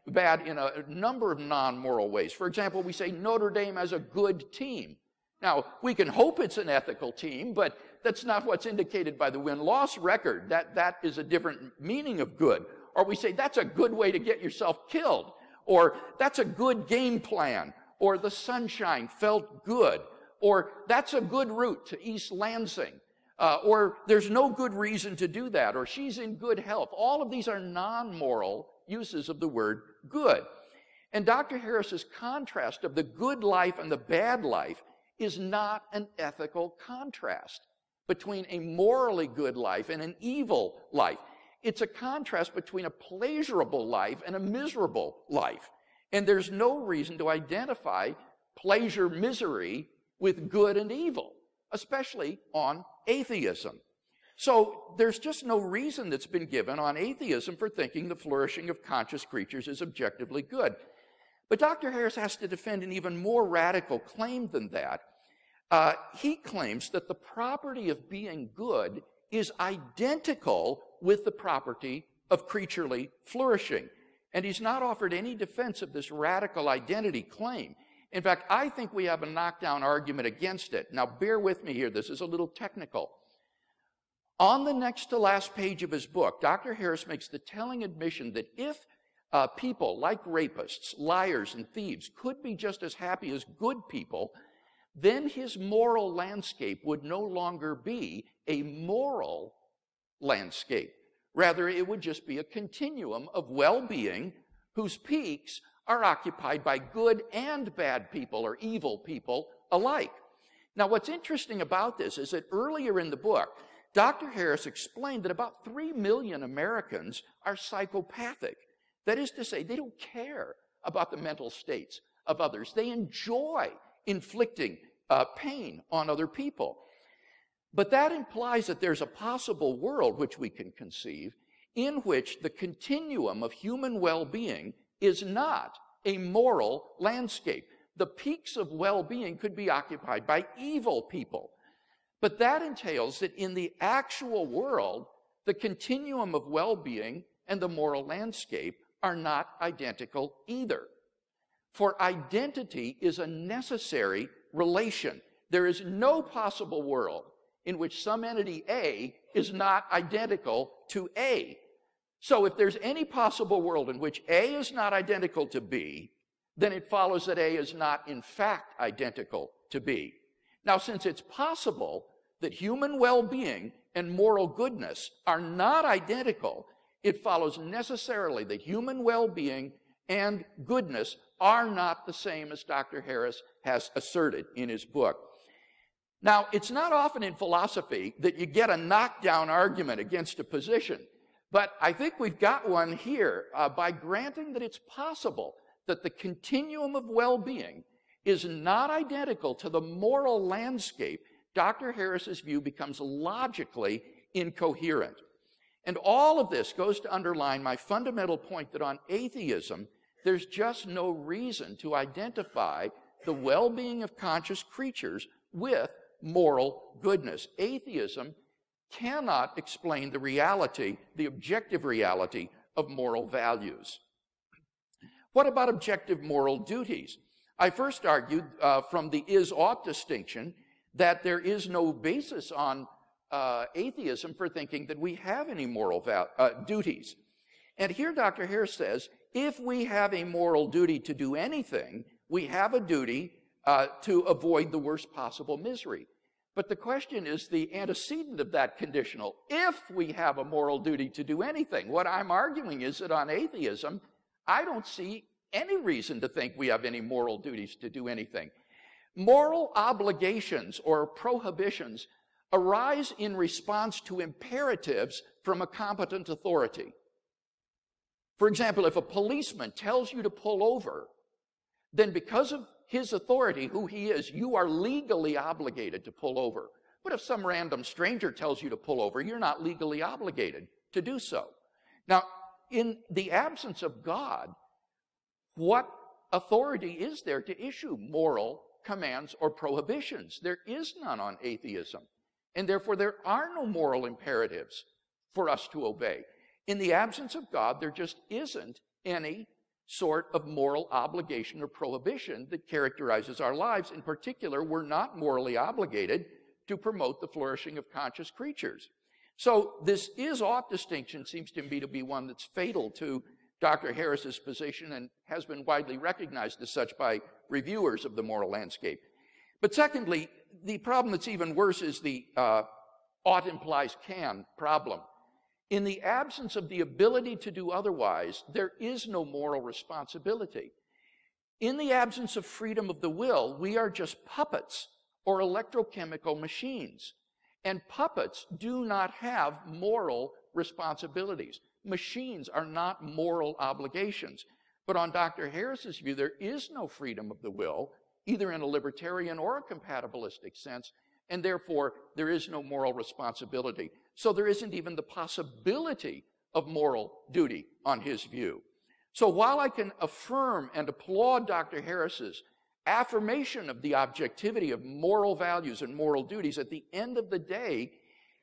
bad in a number of non-moral ways. For example, we say Notre Dame has a good team. Now, we can hope it's an ethical team, but that's not what's indicated by the win-loss record. That is a different meaning of good. Or we say, that's a good way to get yourself killed. Or that's a good game plan. Or the sunshine felt good. Or that's a good route to East Lansing. Or there's no good reason to do that. Or she's in good health. All of these are non-moral uses of the word good. And Dr. Harris's contrast of the good life and the bad life is not an ethical contrast between a morally good life and an evil life. It's a contrast between a pleasurable life and a miserable life. And there's no reason to identify pleasure, misery with good and evil, especially on atheism. So there's just no reason that's been given on atheism for thinking the flourishing of conscious creatures is objectively good. But Dr. Harris has to defend an even more radical claim than that. He claims that the property of being good is identical with the property of creaturely flourishing. And he's not offered any defense of this radical identity claim. In fact, I think we have a knockdown argument against it. Now, bear with me here. This is a little technical. On the next to last page of his book, Dr. Harris makes the telling admission that if people like rapists, liars, and thieves could be just as happy as good people, then his moral landscape would no longer be a moral landscape. Rather, it would just be a continuum of well-being whose peaks are occupied by good and bad people or evil people alike. Now, what's interesting about this is that earlier in the book, Dr. Harris explained that about 3 million Americans are psychopathic. That is to say, they don't care about the mental states of others. They enjoy inflicting pain on other people. But that implies that there's a possible world which we can conceive in which the continuum of human well-being is not a moral landscape. The peaks of well-being could be occupied by evil people. But that entails that in the actual world, the continuum of well-being and the moral landscape are not identical either. For identity is a necessary relation. There is no possible world in which some entity A is not identical to A. So if there's any possible world in which A is not identical to B, then it follows that A is not in fact identical to B. Now, since it's possible that human well-being and moral goodness are not identical, it follows necessarily that human well-being and goodness are not the same as Dr. Harris has asserted in his book. Now, it's not often in philosophy that you get a knockdown argument against a position, but I think we've got one here by granting that it's possible that the continuum of well-being is not identical to the moral landscape. Dr. Harris's view becomes logically incoherent. And all of this goes to underline my fundamental point that on atheism, there's just no reason to identify the well-being of conscious creatures with moral goodness. Atheism cannot explain the reality, the objective reality of moral values. What about objective moral duties? I first argued from the is-ought distinction that there is no basis on atheism for thinking that we have any moral duties. And here Dr. Harris says, if we have a moral duty to do anything, we have a duty to avoid the worst possible misery. But the question is the antecedent of that conditional. If we have a moral duty to do anything, what I'm arguing is that on atheism, I don't see any reason to think we have any moral duties to do anything. Moral obligations or prohibitions arise in response to imperatives from a competent authority. For example, if a policeman tells you to pull over, then because of his authority, who he is, you are legally obligated to pull over. But if some random stranger tells you to pull over, you're not legally obligated to do so. Now, in the absence of God, what authority is there to issue moral commands or prohibitions? There is none on atheism. And therefore, there are no moral imperatives for us to obey. In the absence of God, there just isn't any sort of moral obligation or prohibition that characterizes our lives. In particular, we're not morally obligated to promote the flourishing of conscious creatures. So this is-ought distinction seems to me to be one that's fatal to Dr. Harris's position and has been widely recognized as such by reviewers of the moral landscape. But secondly, the problem that's even worse is the ought implies can problem. In the absence of the ability to do otherwise, there is no moral responsibility. In the absence of freedom of the will, we are just puppets or electrochemical machines. And puppets do not have moral responsibilities. Machines are not moral obligations. But on Dr. Harris's view, there is no freedom of the will, either in a libertarian or a compatibilistic sense, and therefore there is no moral responsibility. So there isn't even the possibility of moral duty on his view. So while I can affirm and applaud Dr. Harris's affirmation of the objectivity of moral values and moral duties, at the end of the day,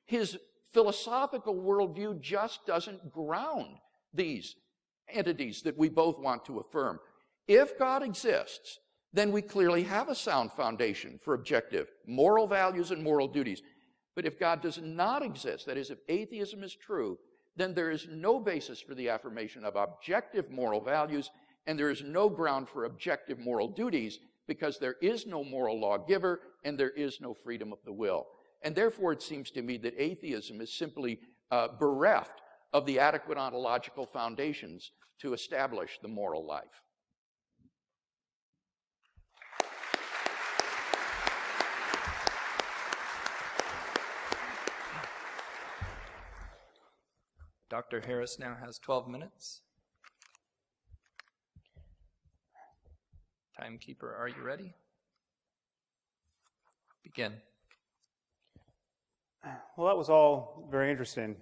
his philosophical worldview just doesn't ground these entities that we both want to affirm. If God exists, then we clearly have a sound foundation for objective moral values and moral duties. But if God does not exist, that is, if atheism is true, then there is no basis for the affirmation of objective moral values, and there is no ground for objective moral duties, because there is no moral lawgiver and there is no freedom of the will. And therefore, it seems to me that atheism is simply bereft of the adequate ontological foundations to establish the moral life. Dr. Harris now has 12 minutes. Timekeeper, are you ready? Begin. Well, that was all very interesting.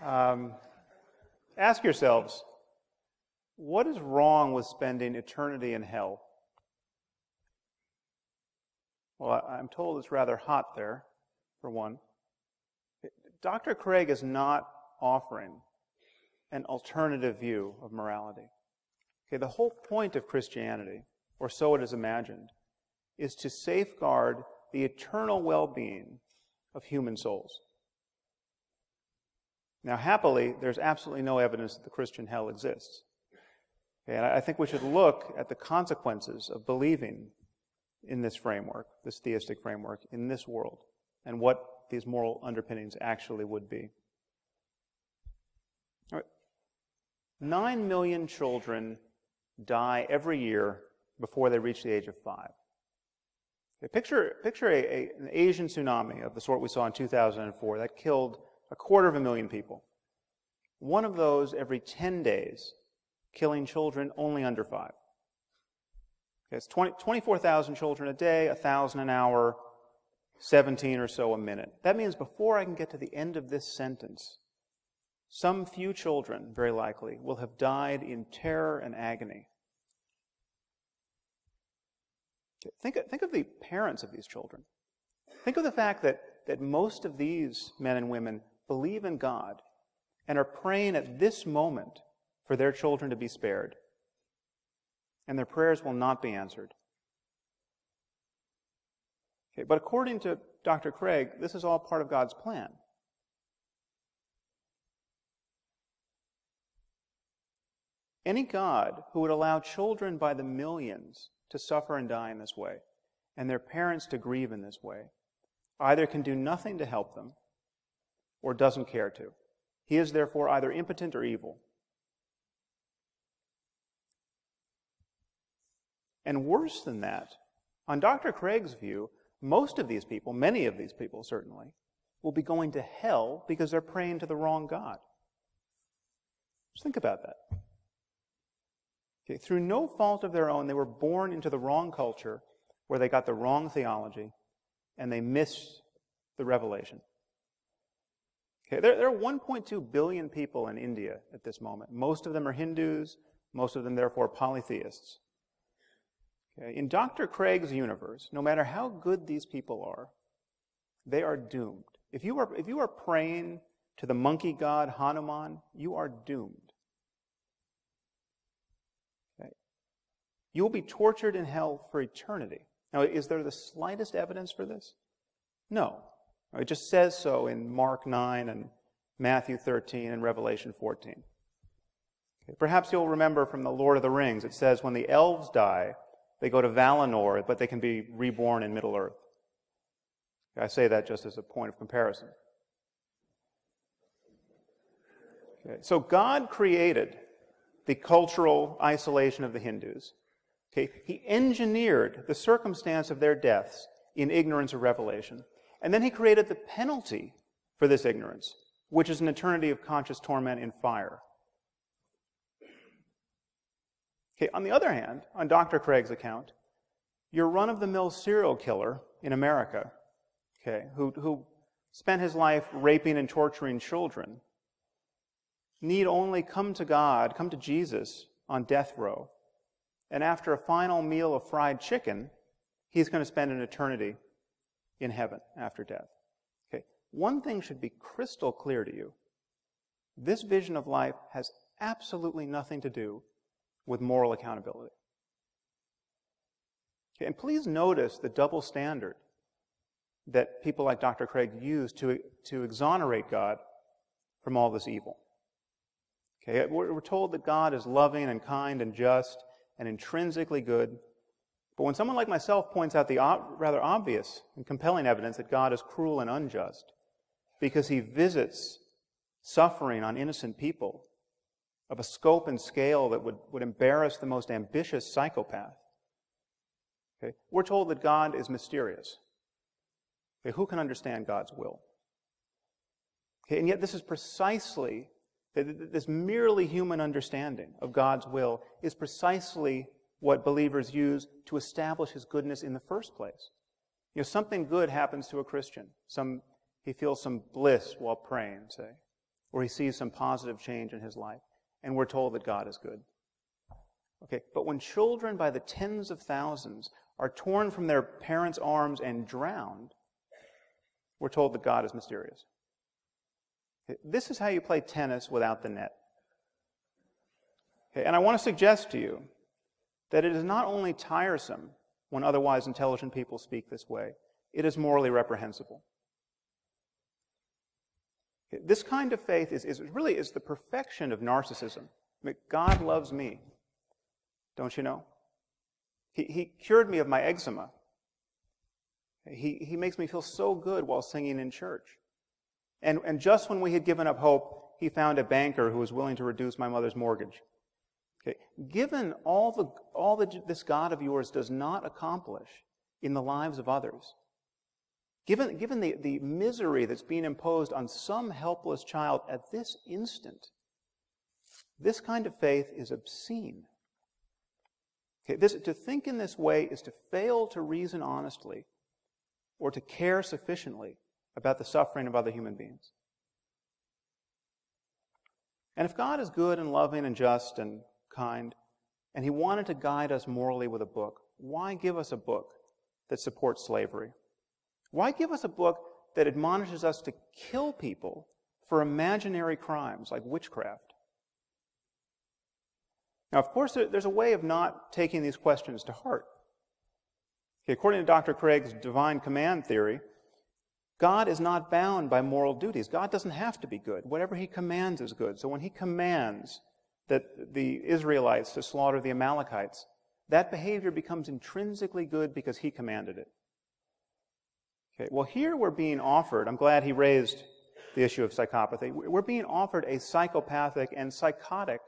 Ask yourselves, what is wrong with spending eternity in hell? Well, I'm told it's rather hot there, for one. Dr. Craig is not offering an alternative view of morality. Okay, the whole point of Christianity, or so it is imagined, is to safeguard the eternal well-being of human souls. Now, happily, there's absolutely no evidence that the Christian hell exists. Okay, and I think we should look at the consequences of believing in this framework, this theistic framework, in this world, and what these moral underpinnings actually would be. All right. 9 million children die every year before they reach the age of 5. Okay, picture an Asian tsunami of the sort we saw in 2004 that killed 250,000 people. One of those every 10 days, killing children only under 5. Okay, it's 24,000 children a day, 1,000 an hour, 17 or so a minute. That means before I can get to the end of this sentence, some few children, very likely, will have died in terror and agony. Think of the parents of these children. Think of the fact that most of these men and women believe in God and are praying at this moment for their children to be spared. And their prayers will not be answered. Okay, but according to Dr. Craig, this is all part of God's plan. Any God who would allow children by the millions to suffer and die in this way, and their parents to grieve in this way, either can do nothing to help them or doesn't care to. He is therefore either impotent or evil. And worse than that, on Dr. Craig's view, most of these people, many of these people certainly, will be going to hell because they're praying to the wrong God. Just think about that. Okay, through no fault of their own, they were born into the wrong culture where they got the wrong theology and they missed the revelation. Okay, there are 1.2 billion people in India at this moment. Most of them are Hindus, most of them therefore polytheists. Okay, in Dr. Craig's universe, no matter how good these people are, they are doomed. If you are praying to the monkey god Hanuman, you are doomed. You will be tortured in hell for eternity. Now, is there the slightest evidence for this? No. It just says so in Mark 9 and Matthew 13 and Revelation 14. Okay. Perhaps you'll remember from the Lord of the Rings, it says when the elves die, they go to Valinor, but they can be reborn in Middle-earth. I say that just as a point of comparison. Okay. So God created the cultural isolation of the Hindus. Okay. He engineered the circumstance of their deaths in ignorance of revelation. And then he created the penalty for this ignorance, which is an eternity of conscious torment in fire. Okay, on the other hand, on Dr. Craig's account, your run-of-the-mill serial killer in America, okay, who spent his life raping and torturing children, need only come to God, come to Jesus on death row, and after a final meal of fried chicken, he's going to spend an eternity in heaven after death. Okay. One thing should be crystal clear to you. This vision of life has absolutely nothing to do with moral accountability. Okay. And please notice the double standard that people like Dr. Craig use to exonerate God from all this evil. Okay. We're told that God is loving and kind and just and intrinsically good. But when someone like myself points out the rather obvious and compelling evidence that God is cruel and unjust because he visits suffering on innocent people of a scope and scale that would embarrass the most ambitious psychopath, okay, we're told that God is mysterious. Okay, who can understand God's will? Okay, and yet this is precisely, this merely human understanding of God's will is precisely what believers use to establish his goodness in the first place. You know, something good happens to a Christian. He feels some bliss while praying, say, or he sees some positive change in his life, and we're told that God is good. Okay, but when children by the tens of thousands are torn from their parents' arms and drowned, we're told that God is mysterious. Okay, this is how you play tennis without the net. Okay, and I want to suggest to you that it is not only tiresome when otherwise intelligent people speak this way, it is morally reprehensible. This kind of faith is really the perfection of narcissism. I mean, God loves me, don't you know? He cured me of my eczema. He makes me feel so good while singing in church. And just when we had given up hope, he found a banker who was willing to reduce my mother's mortgage. Okay. Given all that this God of yours does not accomplish in the lives of others, given the misery that's being imposed on some helpless child at this instant, this kind of faith is obscene. Okay, to think in this way is to fail to reason honestly or to care sufficiently about the suffering of other human beings. And if God is good and loving and just and kind, and he wanted to guide us morally with a book, why give us a book that supports slavery? Why give us a book that admonishes us to kill people for imaginary crimes like witchcraft? Now, of course, there's a way of not taking these questions to heart. Okay, according to Dr. Craig's divine command theory, God is not bound by moral duties. God doesn't have to be good. Whatever he commands is good. So when he commands that the Israelites to slaughter the Amalekites, that behavior becomes intrinsically good because he commanded it. Okay, well, here we're being offered, I'm glad he raised the issue of psychopathy, we're being offered a psychopathic and psychotic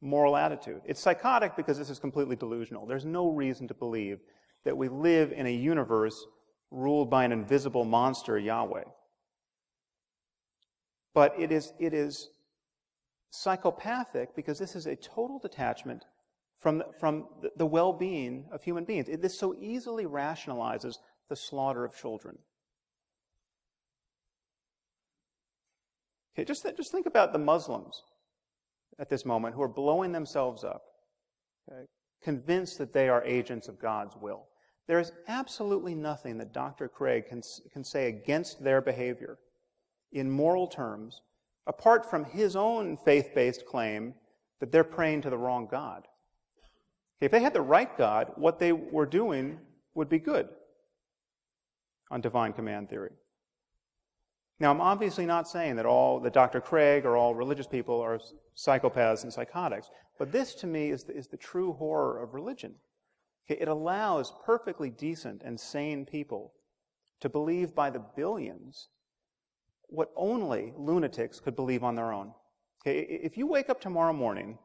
moral attitude. It's psychotic because this is completely delusional. There's no reason to believe that we live in a universe ruled by an invisible monster, Yahweh. But it is psychopathic because this is a total detachment from the well-being of human beings. This so easily rationalizes the slaughter of children. Okay, just think about the Muslims at this moment who are blowing themselves up, okay, convinced that they are agents of God's will. There is absolutely nothing that Dr. Craig can say against their behavior in moral terms, apart from his own faith-based claim that they're praying to the wrong God. If they had the right God, what they were doing would be good on divine command theory. Now, I'm obviously not saying that Dr. Craig or all religious people are psychopaths and psychotics, but this to me is the true horror of religion. It allows perfectly decent and sane people to believe by the billions what only lunatics could believe on their own. If you wake up tomorrow morning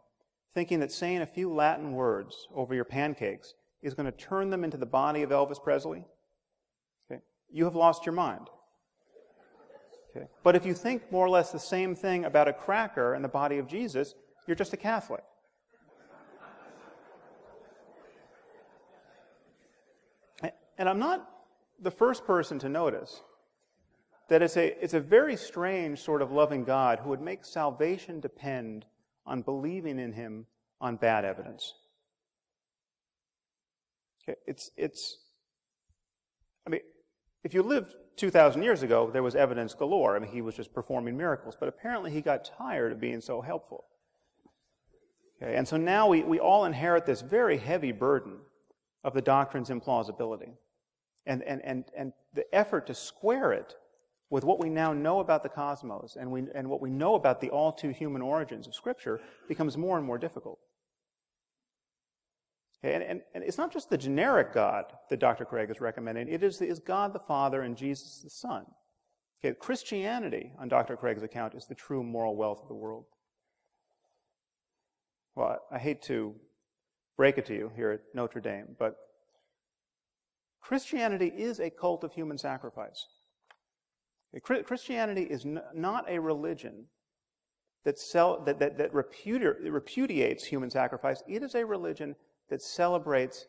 thinking that saying a few Latin words over your pancakes is going to turn them into the body of Elvis Presley, you have lost your mind. But if you think more or less the same thing about a cracker and the body of Jesus, you're just a Catholic. And I'm not the first person to notice that it's a very strange sort of loving God who would make salvation depend on believing in him on bad evidence. If you lived 2,000 years ago, there was evidence galore. He was just performing miracles. But apparently he got tired of being so helpful. And so now we all inherit this very heavy burden of the doctrine's implausibility. And the effort to square it with what we now know about the cosmos and what we know about the all-too-human origins of Scripture becomes more and more difficult. And it's not just the generic God that Dr. Craig is recommending. It is God the Father and Jesus the Son. Christianity, on Dr. Craig's account, is the true moral wealth of the world. Well, I hate to break it to you here at Notre Dame, but Christianity is a cult of human sacrifice. Christianity is not a religion that repudiates human sacrifice. It is a religion that celebrates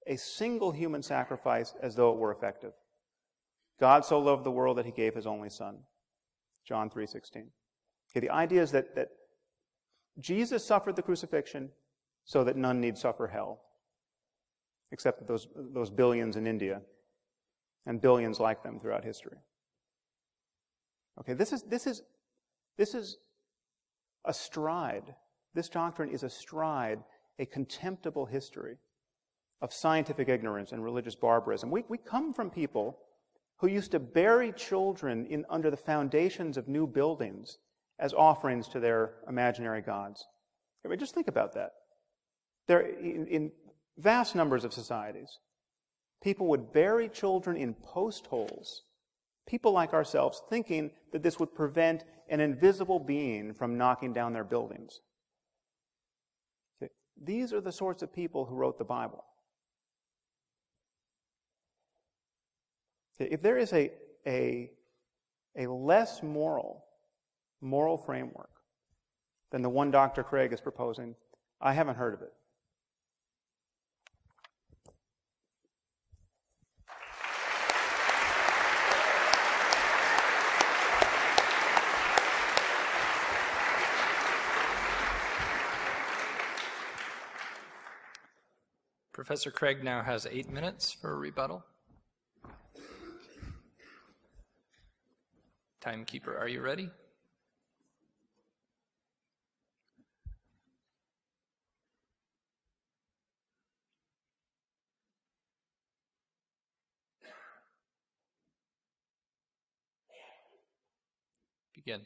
a single human sacrifice as though it were effective. God so loved the world that he gave his only Son. John 3:16. The idea is that Jesus suffered the crucifixion so that none need suffer hell, except those billions in India and billions like them throughout history. This is a stride. This doctrine is astride a contemptible history of scientific ignorance and religious barbarism. We come from people who used to bury children under the foundations of new buildings as offerings to their imaginary gods. Just think about that. In vast numbers of societies, people would bury children in post holes, people like ourselves thinking that this would prevent an invisible being from knocking down their buildings. These are the sorts of people who wrote the Bible. If there is a less moral framework than the one Dr. Craig is proposing, I haven't heard of it. Professor Craig now has 8 minutes for a rebuttal. Timekeeper, are you ready? Begin.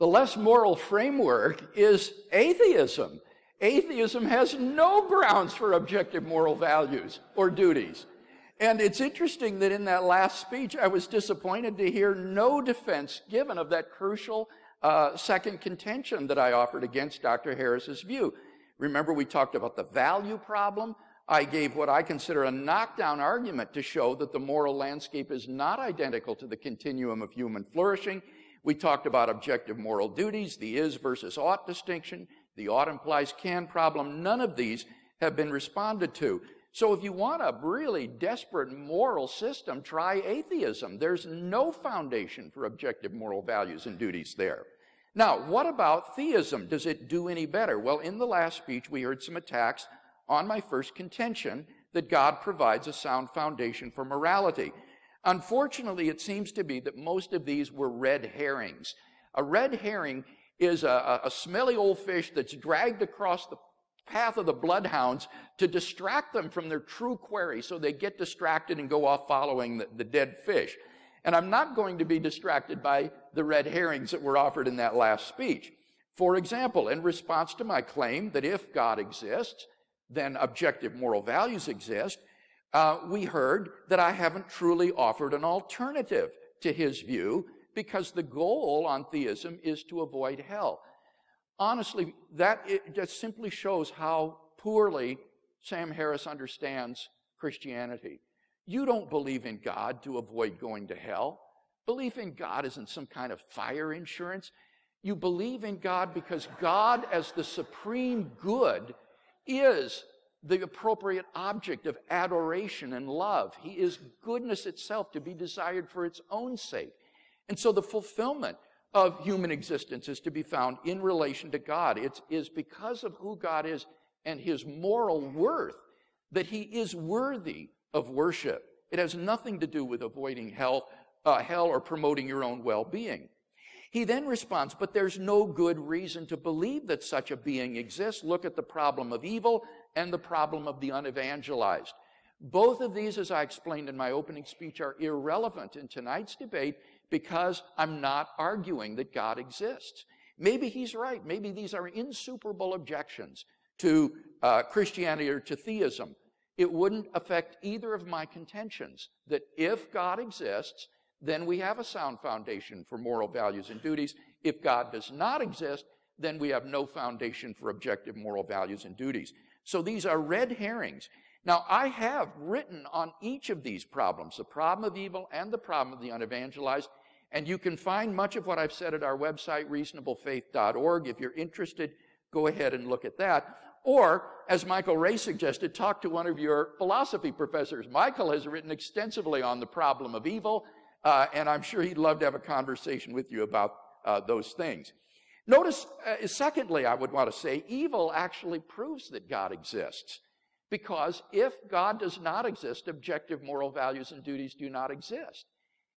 The less moral framework is atheism. Atheism has no grounds for objective moral values or duties. And it's interesting that in that last speech, I was disappointed to hear no defense given of that crucial second contention that I offered against Dr. Harris's view. Remember, we talked about the value problem. I gave what I consider a knockdown argument to show that the moral landscape is not identical to the continuum of human flourishing. We talked about objective moral duties, the is versus ought distinction, the ought implies can problem. None of these have been responded to. So if you want a really desperate moral system, try atheism. There's no foundation for objective moral values and duties there. Now, what about theism? Does it do any better? Well, in the last speech, we heard some attacks on my first contention that God provides a sound foundation for morality. Unfortunately, it seems to be that most of these were red herrings. A red herring is a smelly old fish that's dragged across path of the bloodhounds to distract them from their true query, so they get distracted and go off following the dead fish. And I'm not going to be distracted by the red herrings that were offered in that last speech. For example, in response to my claim that if God exists, then objective moral values exist, we heard that I haven't truly offered an alternative to his view, because the goal on theism is to avoid hell. Honestly, it just simply shows how poorly Sam Harris understands Christianity. You don't believe in God to avoid going to hell. Belief in God isn't some kind of fire insurance. You believe in God because God, as the supreme good, is the appropriate object of adoration and love. He is goodness itself, to be desired for its own sake. And so the fulfillment of human existence is to be found in relation to God. It is because of who God is and his moral worth that he is worthy of worship. It has nothing to do with avoiding hell or promoting your own well-being. He then responds, but there's no good reason to believe that such a being exists. Look at the problem of evil and the problem of the unevangelized. Both of these, as I explained in my opening speech, are irrelevant in tonight's debate because I'm not arguing that God exists. Maybe he's right. Maybe these are insuperable objections to Christianity or to theism. It wouldn't affect either of my contentions that if God exists, then we have a sound foundation for moral values and duties. If God does not exist, then we have no foundation for objective moral values and duties. So these are red herrings. Now, I have written on each of these problems, the problem of evil and the problem of the unevangelized, and you can find much of what I've said at our website, reasonablefaith.org. If you're interested, go ahead and look at that. Or, as Michael Ray suggested, talk to one of your philosophy professors. Michael has written extensively on the problem of evil, and I'm sure he'd love to have a conversation with you about those things. Notice, secondly, I would want to say, evil actually proves that God exists. Because if God does not exist, objective moral values and duties do not exist.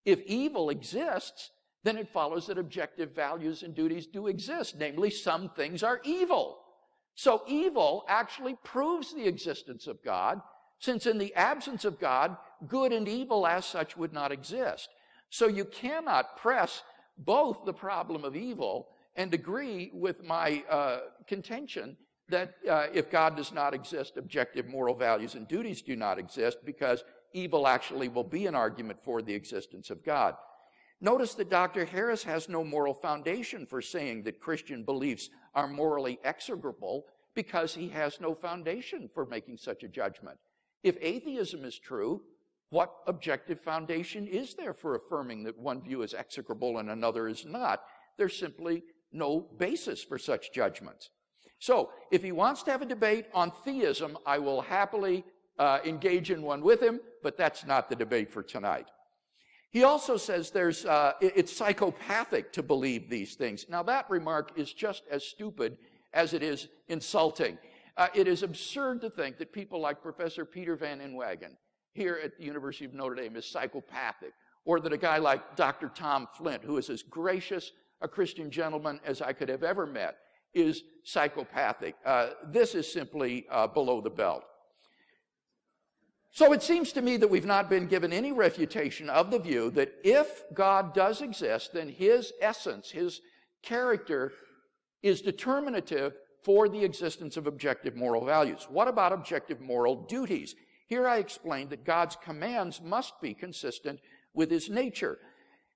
If evil exists, then it follows that objective values and duties do exist. Namely, some things are evil. So evil actually proves the existence of God, since in the absence of God, good and evil as such would not exist. So you cannot press both the problem of evil and agree with my contention that if God does not exist, objective moral values and duties do not exist, because evil actually will be an argument for the existence of God. Notice that Dr. Harris has no moral foundation for saying that Christian beliefs are morally execrable, because he has no foundation for making such a judgment. If atheism is true, what objective foundation is there for affirming that one view is execrable and another is not? There's simply no basis for such judgments. So, if he wants to have a debate on theism, I will happily engage in one with him, but that's not the debate for tonight. He also says it's psychopathic to believe these things. Now, that remark is just as stupid as it is insulting. It is absurd to think that people like Professor Peter Van Inwagen here at the University of Notre Dame is psychopathic, or that a guy like Dr. Tom Flint, who is as gracious a Christian gentleman as I could have ever met, is psychopathic. This is simply below the belt. So it seems to me that we've not been given any refutation of the view that if God does exist, then his essence, his character, is determinative for the existence of objective moral values. What about objective moral duties? Here I explained that God's commands must be consistent with his nature.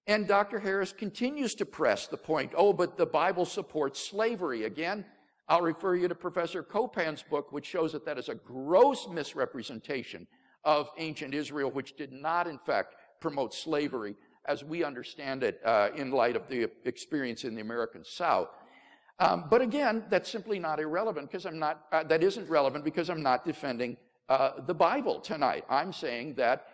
And Dr. Harris continues to press the point, but the Bible supports slavery. Again, I'll refer you to Professor Copan's book, which shows that is a gross misrepresentation of ancient Israel, which did not, in fact, promote slavery as we understand it in light of the experience in the American South. But again, that's simply not irrelevant, because that isn't relevant because I'm not defending the Bible tonight. I'm saying that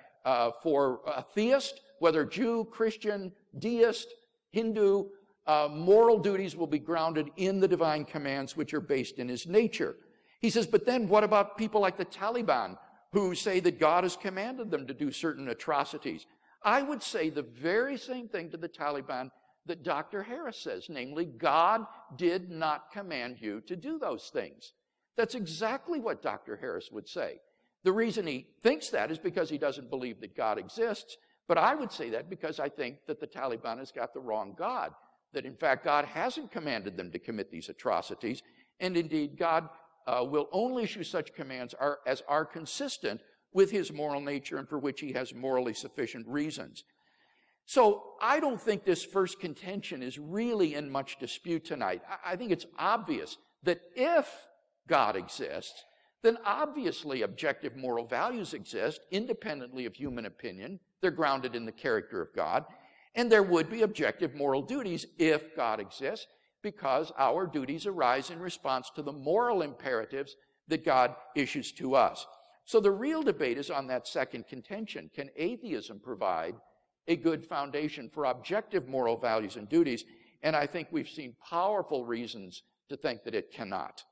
for a theist, whether Jew, Christian, deist, Hindu, moral duties will be grounded in the divine commands which are based in his nature. He says, but then what about people like the Taliban who say that God has commanded them to do certain atrocities? I would say the very same thing to the Taliban that Dr. Harris says, namely, God did not command you to do those things. That's exactly what Dr. Harris would say. The reason he thinks that is because he doesn't believe that God exists, but I would say that because I think that the Taliban has got the wrong God, that in fact God hasn't commanded them to commit these atrocities, and indeed God will only issue such commands as are consistent with his moral nature and for which he has morally sufficient reasons. So I don't think this first contention is really in much dispute tonight. I think it's obvious that if God exists, then obviously objective moral values exist independently of human opinion. They're grounded in the character of God. And there would be objective moral duties if God exists, because our duties arise in response to the moral imperatives that God issues to us. So the real debate is on that second contention. Can atheism provide a good foundation for objective moral values and duties? And I think we've seen powerful reasons to think that it cannot.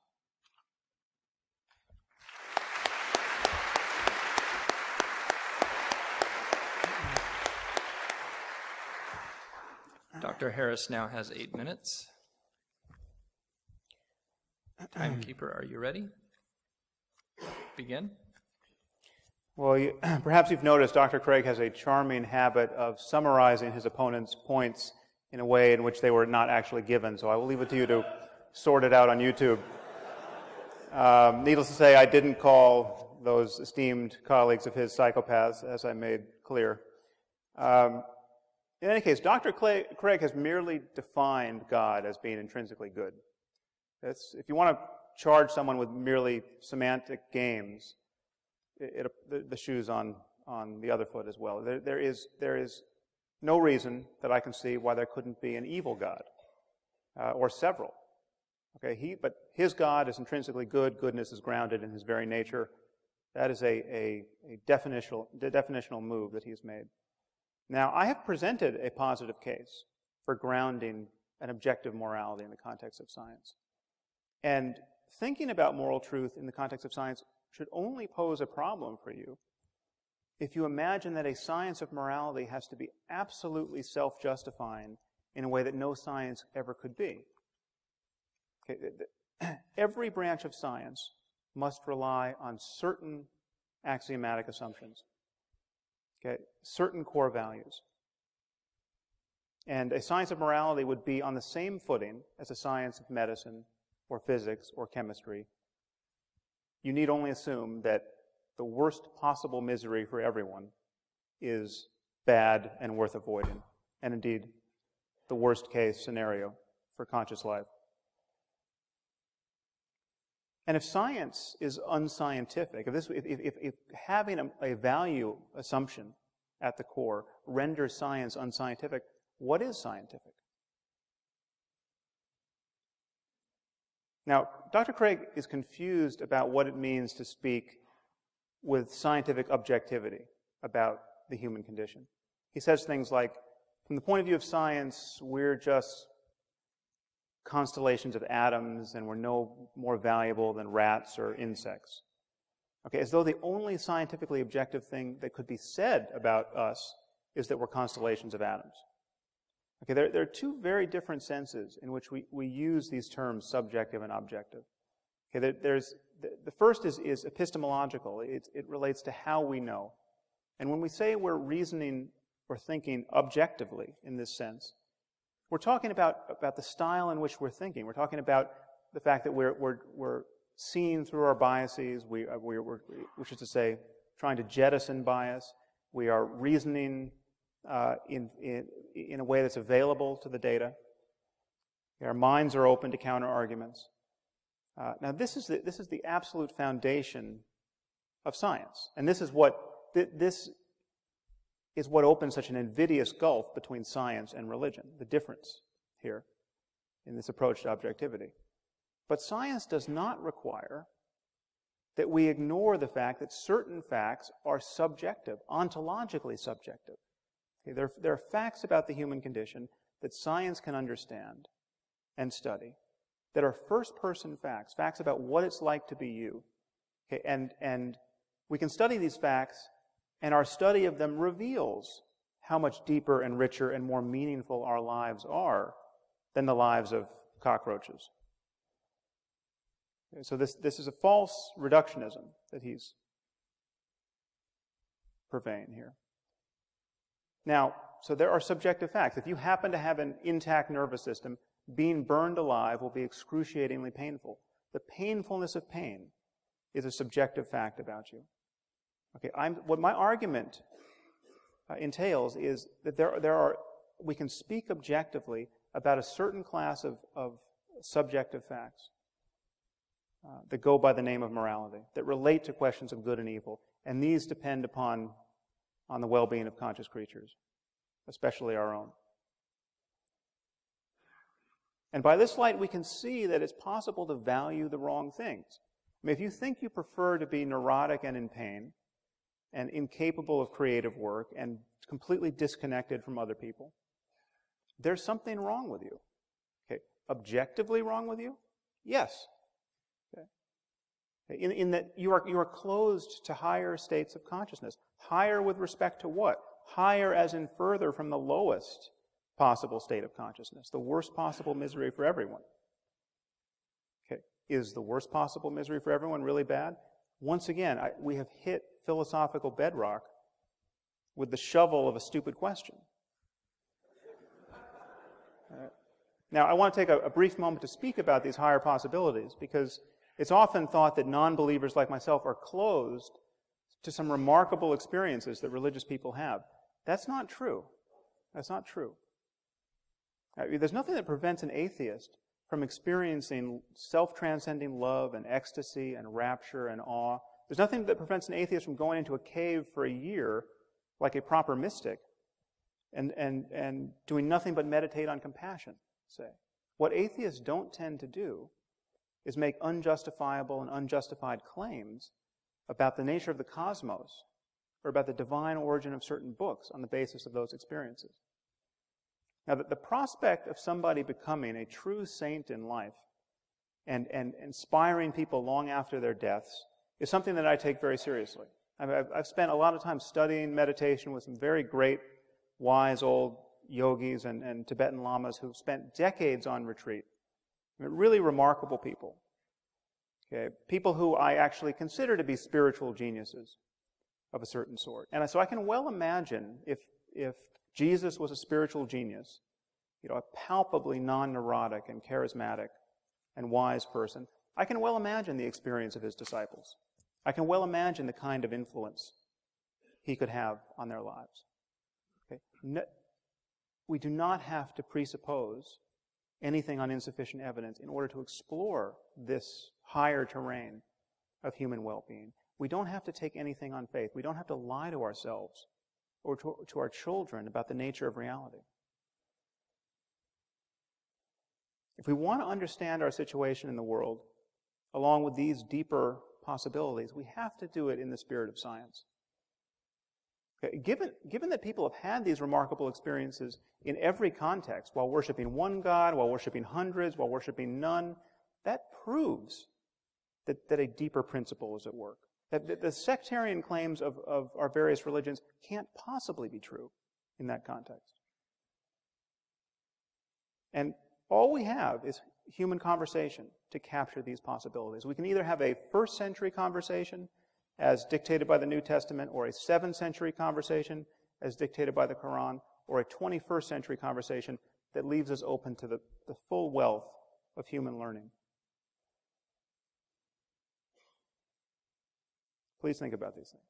Dr. Harris now has 8 minutes. Timekeeper, are you ready? Begin. Well, perhaps you've noticed Dr. Craig has a charming habit of summarizing his opponent's points in a way in which they were not actually given, so I will leave it to you to sort it out on YouTube. Needless to say, I didn't call those esteemed colleagues of his psychopaths, as I made clear. In any case, Dr. Craig has merely defined God as being intrinsically good. If you want to charge someone with merely semantic games, the shoe's on the other foot as well. There is no reason that I can see why there couldn't be an evil God, or several. Okay, but his God is intrinsically good. Goodness is grounded in his very nature. That is a definitional move that he's made. Now, I have presented a positive case for grounding an objective morality in the context of science. And thinking about moral truth in the context of science should only pose a problem for you if you imagine that a science of morality has to be absolutely self-justifying in a way that no science ever could be. Okay, every branch of science must rely on certain axiomatic assumptions. Okay, certain core values. And a science of morality would be on the same footing as a science of medicine or physics or chemistry. You need only assume that the worst possible misery for everyone is bad and worth avoiding, and indeed the worst case scenario for conscious life. And if science is unscientific, if having a value assumption at the core renders science unscientific, what is scientific? Now, Dr. Craig is confused about what it means to speak with scientific objectivity about the human condition. He says things like, from the point of view of science, we're just constellations of atoms, and we're no more valuable than rats or insects. Okay, as though the only scientifically objective thing that could be said about us is that we're constellations of atoms. Okay, there are two very different senses in which we use these terms, subjective and objective. Okay, the first is epistemological. It relates to how we know. And when we say we're reasoning or thinking objectively in this sense, we're talking about the style in which we're thinking. We're talking about the fact that we're seeing through our biases, which is to say, trying to jettison bias. We are reasoning in a way that's available to the data. Our minds are open to counter arguments. Now, this is the absolute foundation of science, and this is what opens such an invidious gulf between science and religion, the difference here in this approach to objectivity. But science does not require that we ignore the fact that certain facts are subjective, ontologically subjective. Okay, there are facts about the human condition that science can understand and study that are first-person facts, facts about what it's like to be you. Okay, and we can study these facts, and our study of them reveals how much deeper and richer and more meaningful our lives are than the lives of cockroaches. So this is a false reductionism that he's purveying here. Now, so there are subjective facts. If you happen to have an intact nervous system, being burned alive will be excruciatingly painful. The painfulness of pain is a subjective fact about you. Okay, what my argument entails is that we can speak objectively about a certain class of subjective facts that go by the name of morality, that relate to questions of good and evil, and these depend on the well-being of conscious creatures, especially our own. And by this light, we can see that it's possible to value the wrong things. I mean, if you think you prefer to be neurotic and in pain, and incapable of creative work, and completely disconnected from other people, there's something wrong with you. Okay, objectively wrong with you? Yes. Okay. In that you are closed to higher states of consciousness. Higher with respect to what? Higher as in further from the lowest possible state of consciousness, the worst possible misery for everyone. Okay, is the worst possible misery for everyone really bad? Once again, we have hit philosophical bedrock with the shovel of a stupid question. Now, I want to take a brief moment to speak about these higher possibilities, because it's often thought that non-believers like myself are closed to some remarkable experiences that religious people have. That's not true. That's not true. There's nothing that prevents an atheist from experiencing self-transcending love and ecstasy and rapture and awe. There's nothing that prevents an atheist from going into a cave for a year like a proper mystic and doing nothing but meditate on compassion, say. What atheists don't tend to do is make unjustifiable and unjustified claims about the nature of the cosmos or about the divine origin of certain books on the basis of those experiences. Now, the prospect of somebody becoming a true saint in life and inspiring people long after their deaths is something that I take very seriously. I've spent a lot of time studying meditation with some very great, wise old yogis and Tibetan lamas who've spent decades on retreat. I mean, really remarkable people. Okay, people who I actually consider to be spiritual geniuses of a certain sort. And so I can well imagine if Jesus was a spiritual genius, a palpably non-neurotic and charismatic and wise person, I can well imagine the experience of his disciples. I can well imagine the kind of influence he could have on their lives. Okay? We do not have to presuppose anything on insufficient evidence in order to explore this higher terrain of human well-being. We don't have to take anything on faith. We don't have to lie to ourselves or to our children about the nature of reality. If we want to understand our situation in the world, along with these deeper possibilities, we have to do it in the spirit of science. Okay, given that people have had these remarkable experiences in every context, while worshiping one God, while worshiping hundreds, while worshiping none, that proves that a deeper principle is at work. That the sectarian claims of our various religions can't possibly be true in that context. And all we have is human conversation to capture these possibilities. We can either have a first century conversation as dictated by the New Testament, or a 7th century conversation as dictated by the Quran, or a 21st century conversation that leaves us open to the full wealth of human learning. Please think about these things.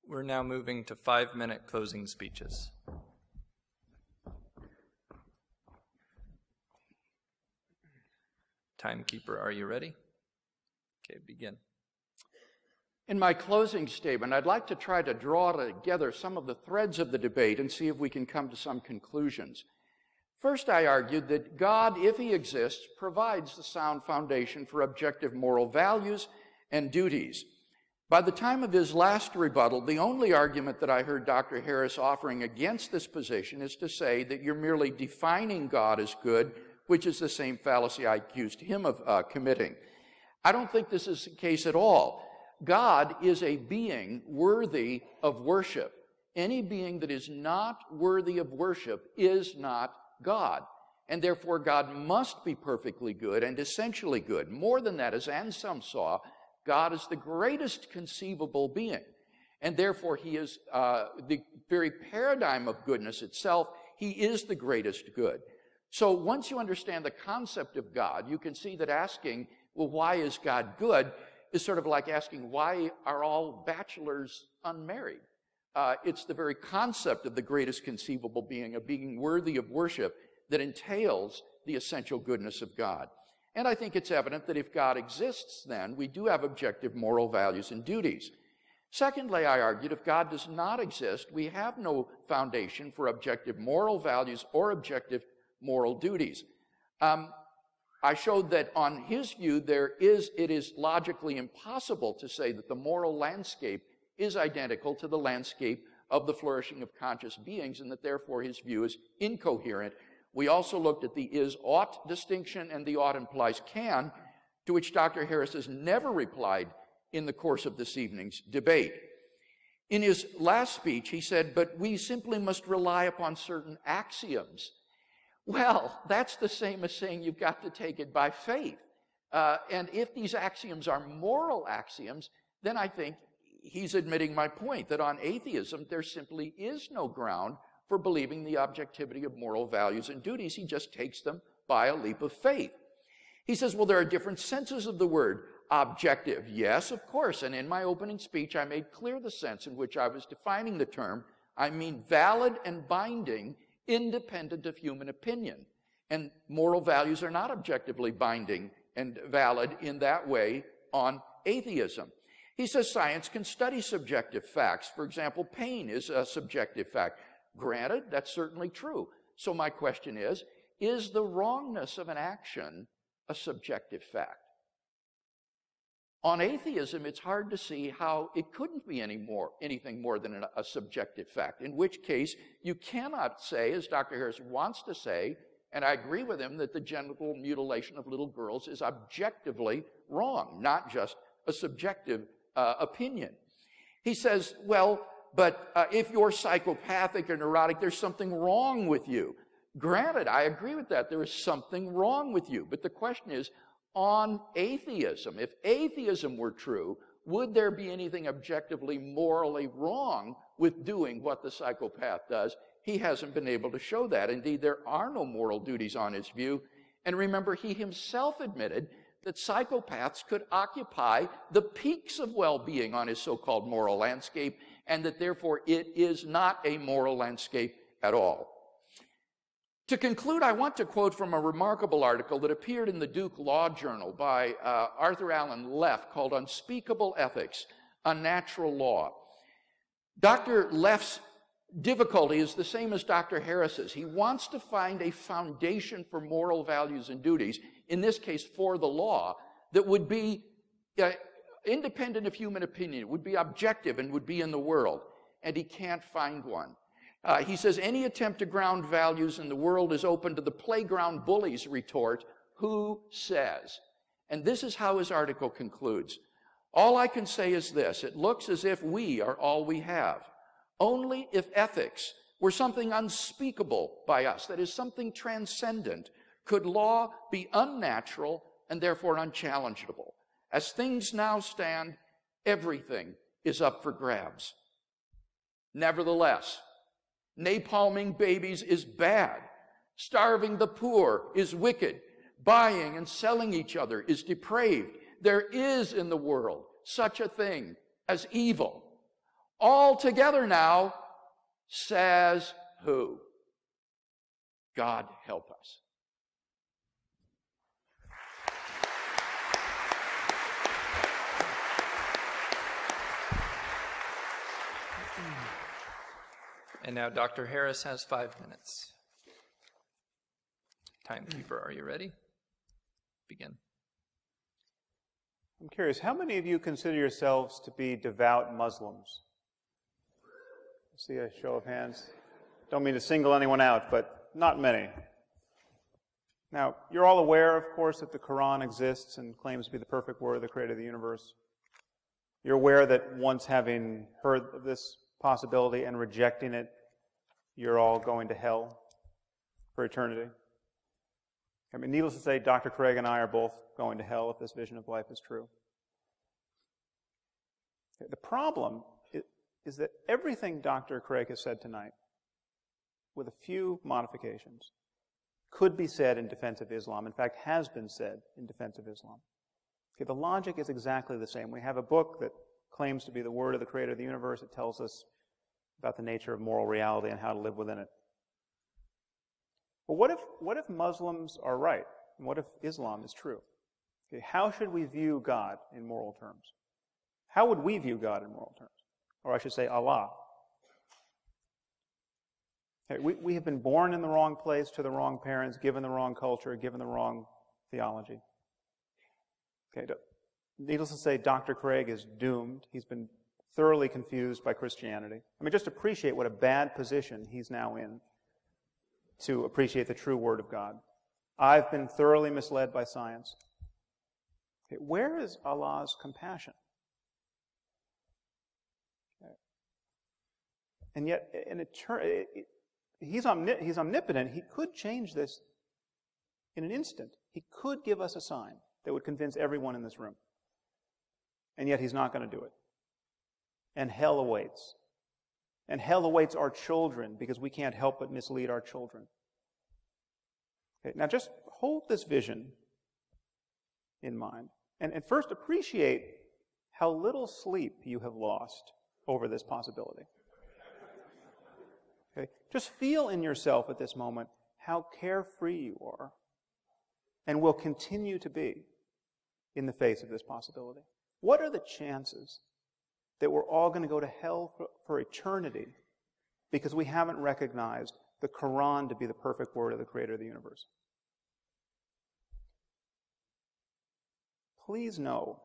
We're now moving to 5-minute closing speeches. Timekeeper, are you ready? Okay, begin. In my closing statement, I'd like to try to draw together some of the threads of the debate and see if we can come to some conclusions. First, I argued that God, if he exists, provides the sound foundation for objective moral values and duties. By the time of his last rebuttal, the only argument that I heard Dr. Harris offering against this position is to say that you're merely defining God as good, which is the same fallacy I accused him of committing. I don't think this is the case at all. God is a being worthy of worship. Any being that is not worthy of worship is not God. And therefore, God must be perfectly good and essentially good. More than that, as Anselm saw, God is the greatest conceivable being. And therefore, he is the very paradigm of goodness itself. He is the greatest good. So once you understand the concept of God, you can see that asking, well, why is God good, is sort of like asking, why are all bachelors unmarried? It's the very concept of the greatest conceivable being, a being worthy of worship, that entails the essential goodness of God. And I think it's evident that if God exists, then we do have objective moral values and duties. Secondly, I argued, if God does not exist, we have no foundation for objective moral values or objective moral duties. I showed that on his view, it is logically impossible to say that the moral landscape is identical to the landscape of the flourishing of conscious beings, and that therefore his view is incoherent. We also looked at the is-ought distinction, and the ought implies can, to which Dr. Harris has never replied in the course of this evening's debate. In his last speech, he said, but we simply must rely upon certain axioms. Well, that's the same as saying you've got to take it by faith. And if these axioms are moral axioms, then I think he's admitting my point, that on atheism, there simply is no ground for believing the objectivity of moral values and duties. He just takes them by a leap of faith. He says, well, there are different senses of the word objective. Yes, of course, and in my opening speech, I made clear the sense in which I was defining the term. I mean valid and binding, independent of human opinion. And moral values are not objectively binding and valid in that way on atheism. He says science can study subjective facts. For example, pain is a subjective fact. Granted, that's certainly true. So my question is the wrongness of an action a subjective fact? On atheism, it's hard to see how it couldn't be anything more than a subjective fact, in which case you cannot say, as Dr. Harris wants to say, and I agree with him, that the genital mutilation of little girls is objectively wrong, not just a subjective opinion. He says, well, but if you're psychopathic or neurotic, there's something wrong with you. Granted, I agree with that. There is something wrong with you. But the question is, on atheism, if atheism were true, would there be anything objectively morally wrong with doing what the psychopath does? He hasn't been able to show that. Indeed, there are no moral duties on his view. And remember, he himself admitted that psychopaths could occupy the peaks of well-being on his so-called moral landscape, and that therefore it is not a moral landscape at all. To conclude, I want to quote from a remarkable article that appeared in the Duke Law Journal by Arthur Allen Leff called Unspeakable Ethics, Unnatural Law. Dr. Leff's difficulty is the same as Dr. Harris's. He wants to find a foundation for moral values and duties, in this case for the law, that would be independent of human opinion, would be objective and would be in the world. And he can't find one. He says, any attempt to ground values in the world is open to the playground bully's retort, who says? And this is how his article concludes. All I can say is this: it looks as if we are all we have. Only if ethics were something unspeakable by us, that is, something transcendent, could law be unnatural and therefore unchallengeable. As things now stand, everything is up for grabs. Nevertheless, napalming babies is bad. Starving the poor is wicked. Buying and selling each other is depraved. There is in the world such a thing as evil. All together now, says who? God help us. And now Dr. Harris has 5 minutes. Timekeeper, are you ready? Begin. I'm curious, how many of you consider yourselves to be devout Muslims? I see a show of hands. Don't mean to single anyone out, but not many. Now, you're all aware, of course, that the Quran exists and claims to be the perfect word of the creator of the universe. You're aware that once having heard of this possibility and rejecting it, you're all going to hell for eternity. I mean, needless to say, Dr. Craig and I are both going to hell if this vision of life is true. The problem is that everything Dr. Craig has said tonight, with a few modifications, could be said in defense of Islam. In fact, has been said in defense of Islam. Okay, the logic is exactly the same. We have a book that claims to be the word of the creator of the universe. It tells us about the nature of moral reality and how to live within it. But what if Muslims are right? And what if Islam is true? Okay, how should we view God in moral terms? How would we view God in moral terms? Or I should say Allah. Okay, we have been born in the wrong place, to the wrong parents, given the wrong culture, given the wrong theology. Okay, needless to say, Dr. Craig is doomed. He's been thoroughly confused by Christianity. I mean, just appreciate what a bad position he's now in to appreciate the true Word of God. I've been thoroughly misled by science. Okay, where is Allah's compassion? Okay. And yet, He's omnipotent. He could change this in an instant. He could give us a sign that would convince everyone in this room. And yet He's not going to do it. And hell awaits. And hell awaits our children because we can't help but mislead our children. Okay, now just hold this vision in mind. And first appreciate how little sleep you have lost over this possibility. Okay? Just feel in yourself at this moment how carefree you are and will continue to be in the face of this possibility. What are the chances that we're all going to go to hell for eternity because we haven't recognized the Quran to be the perfect word of the creator of the universe? Please know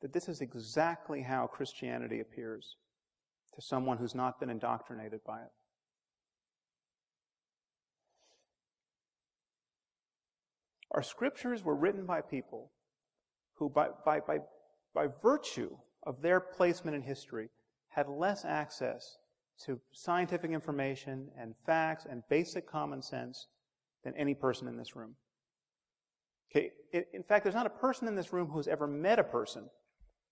that this is exactly how Christianity appears to someone who's not been indoctrinated by it. Our scriptures were written by people who, by virtue of their placement in history, had less access to scientific information and facts and basic common sense than any person in this room. Okay, in fact, there's not a person in this room who's ever met a person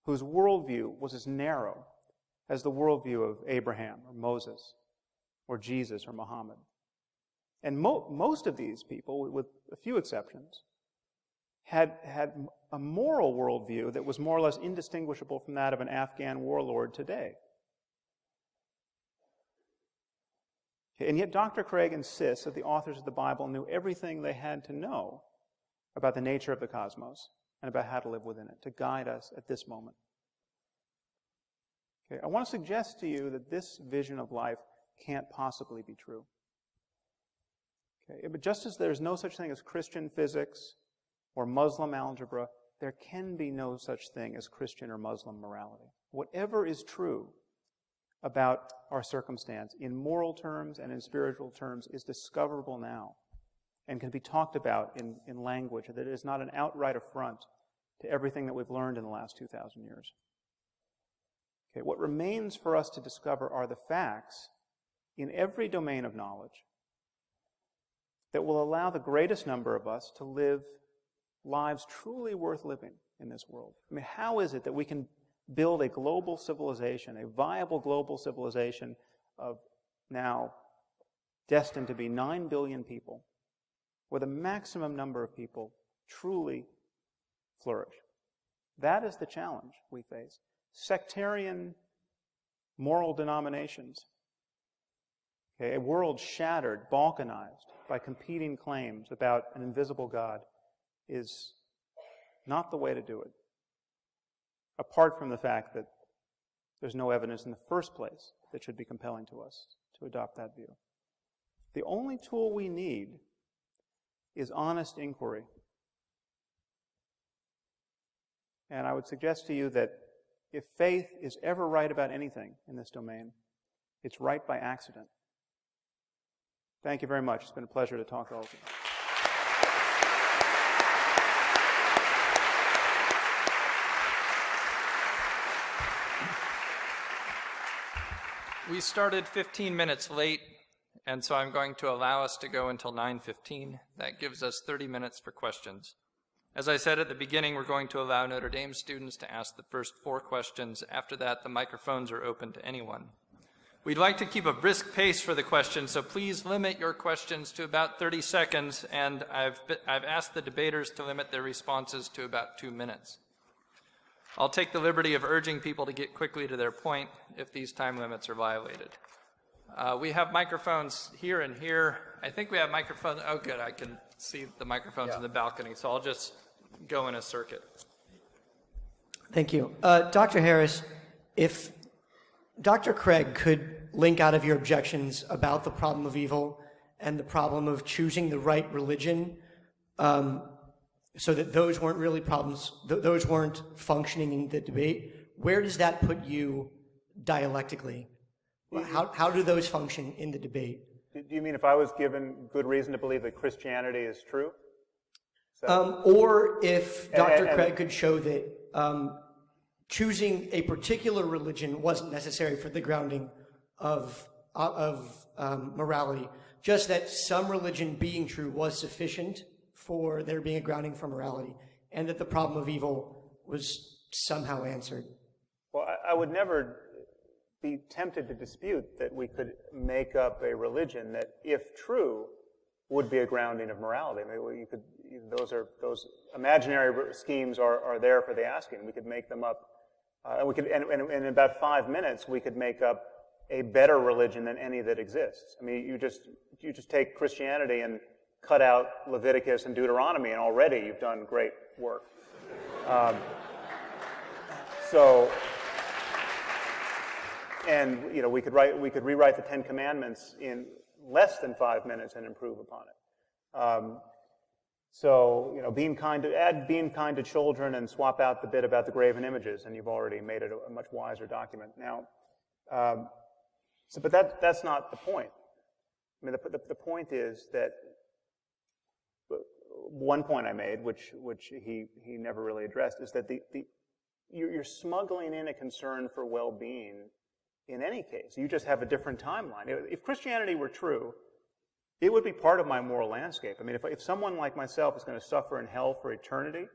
whose worldview was as narrow as the worldview of Abraham or Moses or Jesus or Muhammad. And most of these people, with a few exceptions, had a moral worldview that was more or less indistinguishable from that of an Afghan warlord today. Okay, and yet Dr. Craig insists that the authors of the Bible knew everything they had to know about the nature of the cosmos and about how to live within it, to guide us at this moment. Okay, I want to suggest to you that this vision of life can't possibly be true. Okay, but just as there's no such thing as Christian physics or Muslim algebra, there can be no such thing as Christian or Muslim morality. Whatever is true about our circumstance in moral terms and in spiritual terms is discoverable now and can be talked about in language that is not an outright affront to everything that we've learned in the last 2,000 years. Okay, what remains for us to discover are the facts in every domain of knowledge that will allow the greatest number of us to live lives truly worth living in this world. I mean, how is it that we can build a global civilization, a viable global civilization of now destined to be 9 billion people, where the maximum number of people truly flourish? That is the challenge we face. Sectarian moral denominations, okay, a world shattered, balkanized by competing claims about an invisible God, is not the way to do it, apart from the fact that there's no evidence in the first place that should be compelling to us to adopt that view. The only tool we need is honest inquiry. And I would suggest to you that if faith is ever right about anything in this domain, it's right by accident. Thank you very much. It's been a pleasure to talk to all of you. We started 15 minutes late, and so I'm going to allow us to go until 9:15. That gives us 30 minutes for questions. As I said at the beginning, we're going to allow Notre Dame students to ask the first 4 questions. After that, the microphones are open to anyone. We'd like to keep a brisk pace for the questions, so please limit your questions to about 30 seconds, and I've asked the debaters to limit their responses to about 2 minutes. I'll take the liberty of urging people to get quickly to their point if these time limits are violated. We have microphones here and here. I think we have microphones. Oh, good. I can see the microphones in the balcony, so I'll just go in a circuit. Thank you. Dr. Harris, if Dr. Craig could link out of your objections about the problem of evil and the problem of choosing the right religion, so that those weren't really problems, those weren't functioning in the debate, where does that put you dialectically? How do those function in the debate? Do you mean if I was given good reason to believe that Christianity is true? Or if Dr. Craig could show that choosing a particular religion wasn't necessary for the grounding of morality, just that some religion being true was sufficient for there being a grounding for morality, and that the problem of evil was somehow answered. Well, I would never be tempted to dispute that we could make up a religion that, if true, would be a grounding of morality. I mean, those imaginary schemes are there for the asking. We could make them up, and in about 5 minutes we could make up a better religion than any that exists. I mean, you just take Christianity and cut out Leviticus and Deuteronomy, and already you've done great work. And we could rewrite the 10 Commandments in less than 5 minutes and improve upon it. Being kind to children and swap out the bit about the graven images, and you've already made it a much wiser document. Now, but that's not the point. I mean, the point is that one point I made, which he never really addressed, is that you're smuggling in a concern for well-being. In any case, you just have a different timeline. If Christianity were true, it would be part of my moral landscape. I mean, if someone like myself is going to suffer in hell for eternity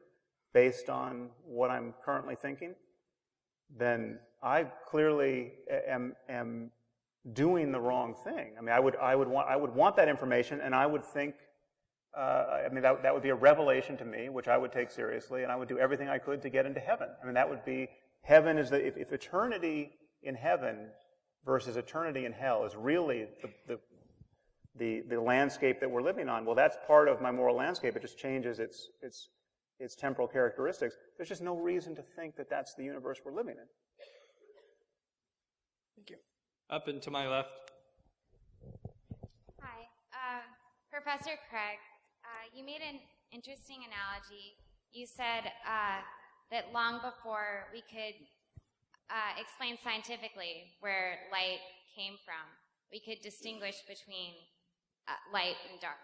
based on what I'm currently thinking, then I clearly am doing the wrong thing. I mean, I would want that information, and I would think, that would be a revelation to me, which I would take seriously, and I would do everything I could to get into heaven. I mean, that would be, heaven is if eternity in heaven versus eternity in hell is really the landscape that we're living on, well, that's part of my moral landscape. It just changes its temporal characteristics. There's just no reason to think that that's the universe we're living in. Thank you. Up and to my left. Hi. Professor Craig, you made an interesting analogy. You said that long before we could explain scientifically where light came from, we could distinguish between light and dark,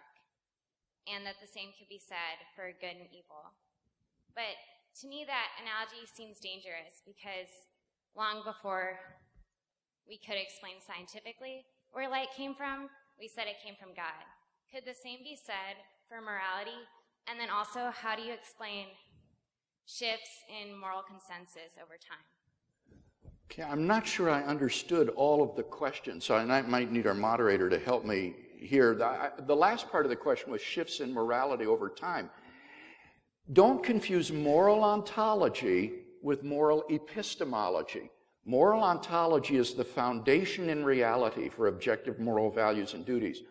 and that the same could be said for good and evil. But to me, that analogy seems dangerous, because long before we could explain scientifically where light came from, we said it came from God. Could the same be said for morality? And then also, how do you explain shifts in moral consensus over time? Okay, I'm not sure I understood all of the questions, so I might need our moderator to help me here. The last part of the question was shifts in morality over time. Don't confuse moral ontology with moral epistemology. Moral ontology is the foundation in reality for objective moral values and duties.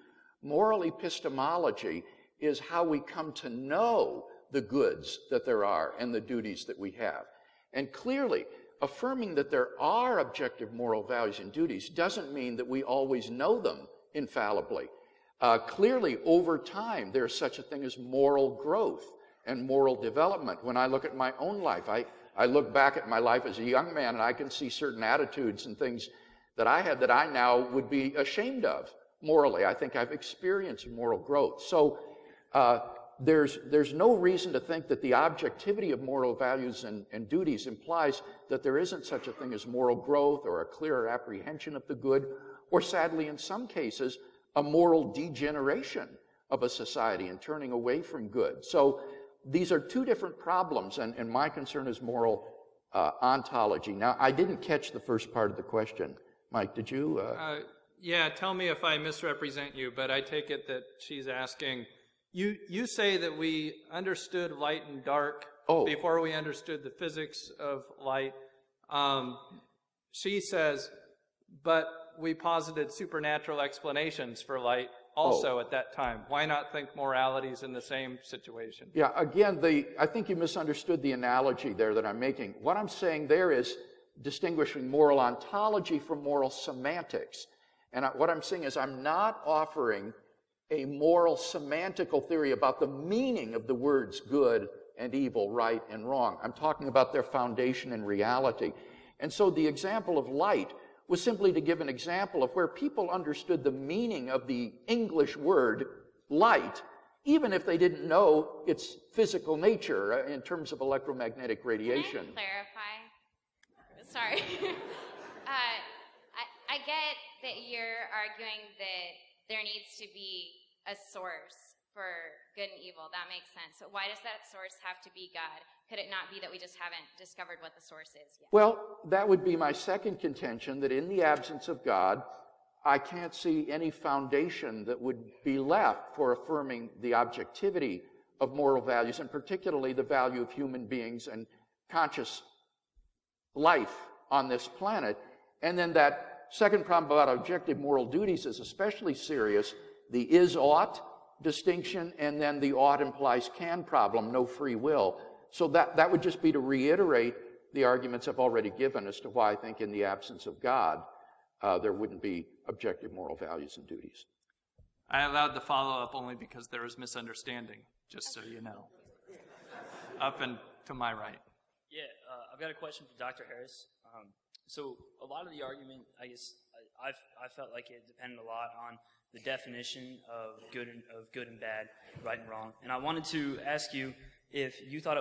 Moral epistemology is how we come to know the goods that there are and the duties that we have. And clearly, affirming that there are objective moral values and duties doesn't mean that we always know them infallibly. Clearly, over time, there's such a thing as moral growth and moral development. When I look at my own life, I look back at my life as a young man, and I can see certain attitudes and things that I had that I now would be ashamed of morally. I think I've experienced moral growth. So there's no reason to think that the objectivity of moral values and duties implies that there isn't such a thing as moral growth or a clearer apprehension of the good, or sadly, in some cases, a moral degeneration of a society and turning away from good. So these are two different problems, and my concern is moral ontology. Now, I didn't catch the first part of the question. Mike, did you? Yeah, tell me if I misrepresent you, but I take it that she's asking, you say that we understood light and dark before we understood the physics of light. She says, but we posited supernatural explanations for light also at that time. Why not think morality's in the same situation? Yeah, again, I think you misunderstood the analogy there that I'm making. What I'm saying there is distinguishing moral ontology from moral semantics. And what I'm saying is I'm not offering a moral semantical theory about the meaning of the words good and evil, right and wrong. I'm talking about their foundation in reality. And so the example of light was simply to give an example of where people understood the meaning of the English word light, even if they didn't know its physical nature in terms of electromagnetic radiation. Can I clarify? Sorry. I get that you're arguing that there needs to be a source for good and evil. That makes sense. So why does that source have to be God? Could it not be that we just haven't discovered what the source is yet? Well, that would be my second contention, that in the absence of God, I can't see any foundation that would be left for affirming the objectivity of moral values, and particularly the value of human beings and conscious life on this planet. And then that second problem about objective moral duties is especially serious, the is-ought distinction, and then the ought implies can problem, no free will. So that would just be to reiterate the arguments I've already given as to why I think in the absence of God, there wouldn't be objective moral values and duties. I allowed the follow-up only because there was misunderstanding, just so you know. Up and to my right. Yeah, I've got a question for Dr. Harris. So a lot of the argument, I guess, I felt like it depended a lot on the definition of good and bad, right and wrong. And I wanted to ask you if you thought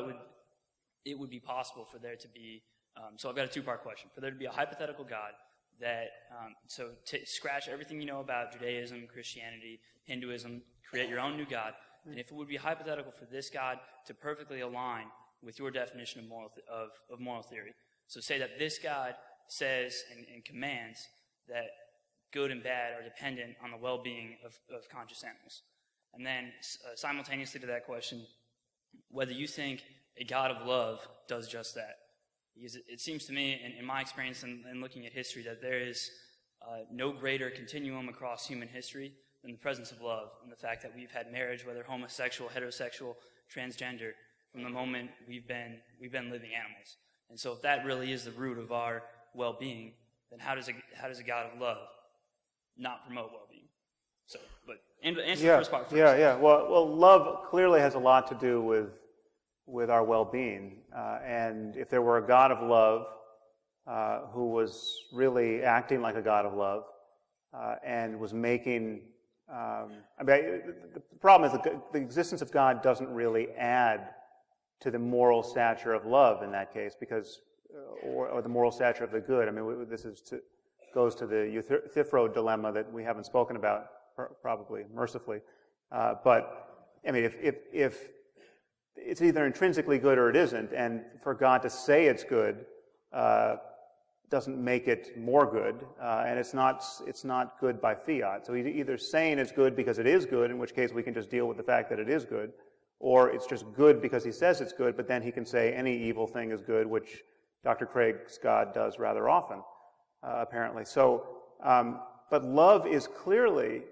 it would be possible for there to be, so I've got a two-part question, for there to be a hypothetical God that, scratch everything you know about Judaism, Christianity, Hinduism, create your own new God, and if it would be hypothetical for this God to perfectly align with your definition of moral theory. So say that this God says and commands that good and bad are dependent on the well-being of conscious animals. And then simultaneously to that question, whether you think a God of love does just that. Because it seems to me, in my experience and looking at history, that there is no greater continuum across human history than the presence of love, and the fact that we've had marriage, whether homosexual, heterosexual, transgender, from the moment we've been living animals. And so if that really is the root of our well-being, then how does a God of love not promote well-being? So, but answer the first part first. Yeah. Well, love clearly has a lot to do with our well-being. And if there were a God of love who was really acting like a God of love and was making, the problem is the existence of God doesn't really add to the moral stature of love in that case, because, or the moral stature of the good. I mean, this goes to the Euthyphro dilemma that we haven't spoken about, probably mercifully. But I mean, if it's either intrinsically good or it isn't, and for God to say it's good doesn't make it more good, and it's not good by fiat. So he's either saying it's good because it is good, in which case we can just deal with the fact that it is good, or it's just good because he says it's good, but then he can say any evil thing is good, which Dr. Craig's God does rather often, apparently. So, but love is clearly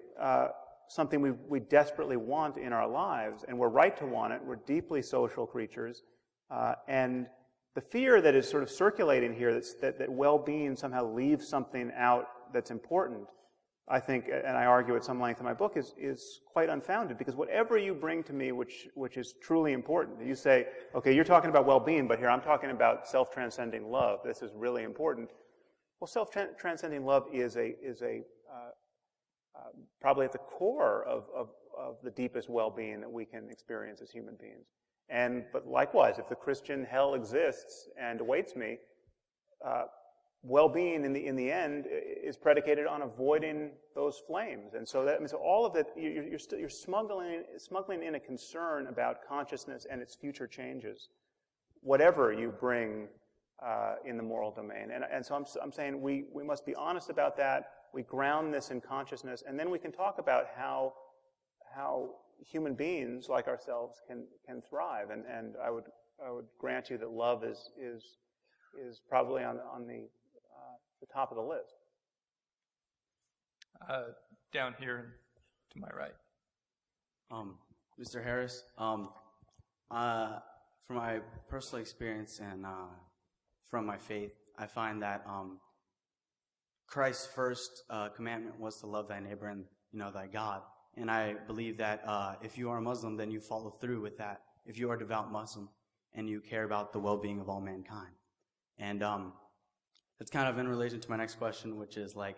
something we desperately want in our lives, and we're right to want it. We're deeply social creatures, and the fear that is sort of circulating here that well-being somehow leaves something out that's important, I think, and I argue at some length in my book, is quite unfounded, because whatever you bring to me which is truly important, you say, okay, you're talking about well-being, but here I'm talking about self-transcending love. This is really important. Well, self-transcending love is a probably at the core of the deepest well-being that we can experience as human beings. But likewise, if the Christian hell exists and awaits me, well-being in the end is predicated on avoiding those flames. And so that means all of it, you're smuggling in a concern about consciousness and its future changes, whatever you bring in the moral domain. And so I'm saying we must be honest about that. We ground this in consciousness, and then we can talk about how human beings like ourselves can thrive. And I would grant you that love is probably on the top of the list. Down here to my right. Mr. Harris, from my personal experience and from my faith, I find that Christ's first commandment was to love thy neighbor and thy God. And I believe that if you are a Muslim, then you follow through with that. If you are a devout Muslim and you care about the well-being of all mankind. And it's kind of in relation to my next question, which is like,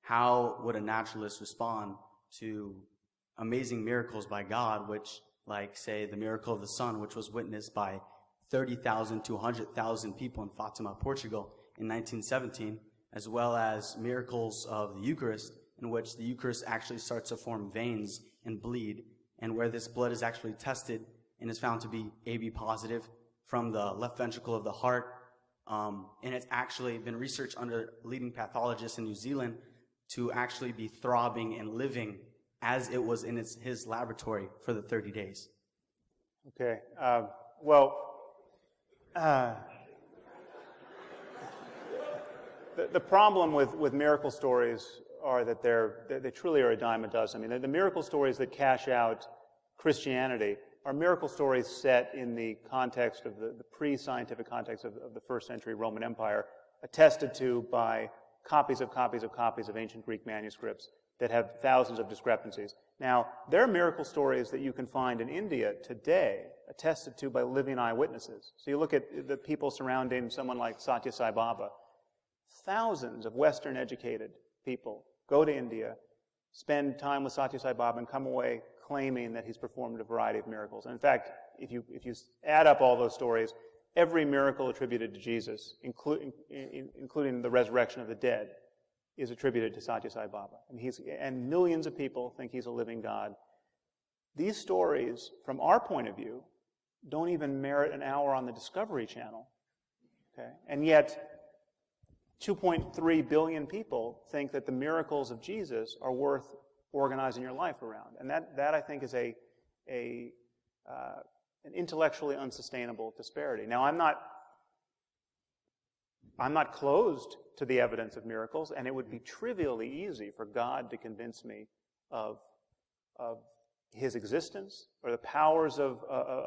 how would a naturalist respond to amazing miracles by God, which, like, say, the miracle of the sun, which was witnessed by 30,000 to 100,000 people in Fatima, Portugal in 1917, as well as miracles of the Eucharist, in which the Eucharist actually starts to form veins and bleed, and where this blood is actually tested and is found to be AB positive from the left ventricle of the heart. And it's actually been researched under leading pathologists in New Zealand to actually be throbbing and living as it was in his laboratory for the 30 days. Okay. The problem with miracle stories are that they truly are a dime a dozen. I mean, the miracle stories that cash out Christianity are miracle stories set in the context of the pre-scientific context of the first century Roman Empire, attested to by copies of ancient Greek manuscripts that have thousands of discrepancies. Now, there are miracle stories that you can find in India today, attested to by living eyewitnesses. So you look at the people surrounding someone like Satya Sai Baba. Thousands of Western-educated people go to India, spend time with Satya Sai Baba, and come away claiming that he's performed a variety of miracles. And in fact, if you add up all those stories, every miracle attributed to Jesus, including the resurrection of the dead, is attributed to Satya Sai Baba. And millions of people think he's a living God. These stories, from our point of view, don't even merit an hour on the Discovery Channel. Okay? And yet, 2.3 billion people think that the miracles of Jesus are worth organizing your life around. And that I think is an intellectually unsustainable disparity. Now, I'm not closed to the evidence of miracles, and it would be trivially easy for God to convince me of his existence or the powers of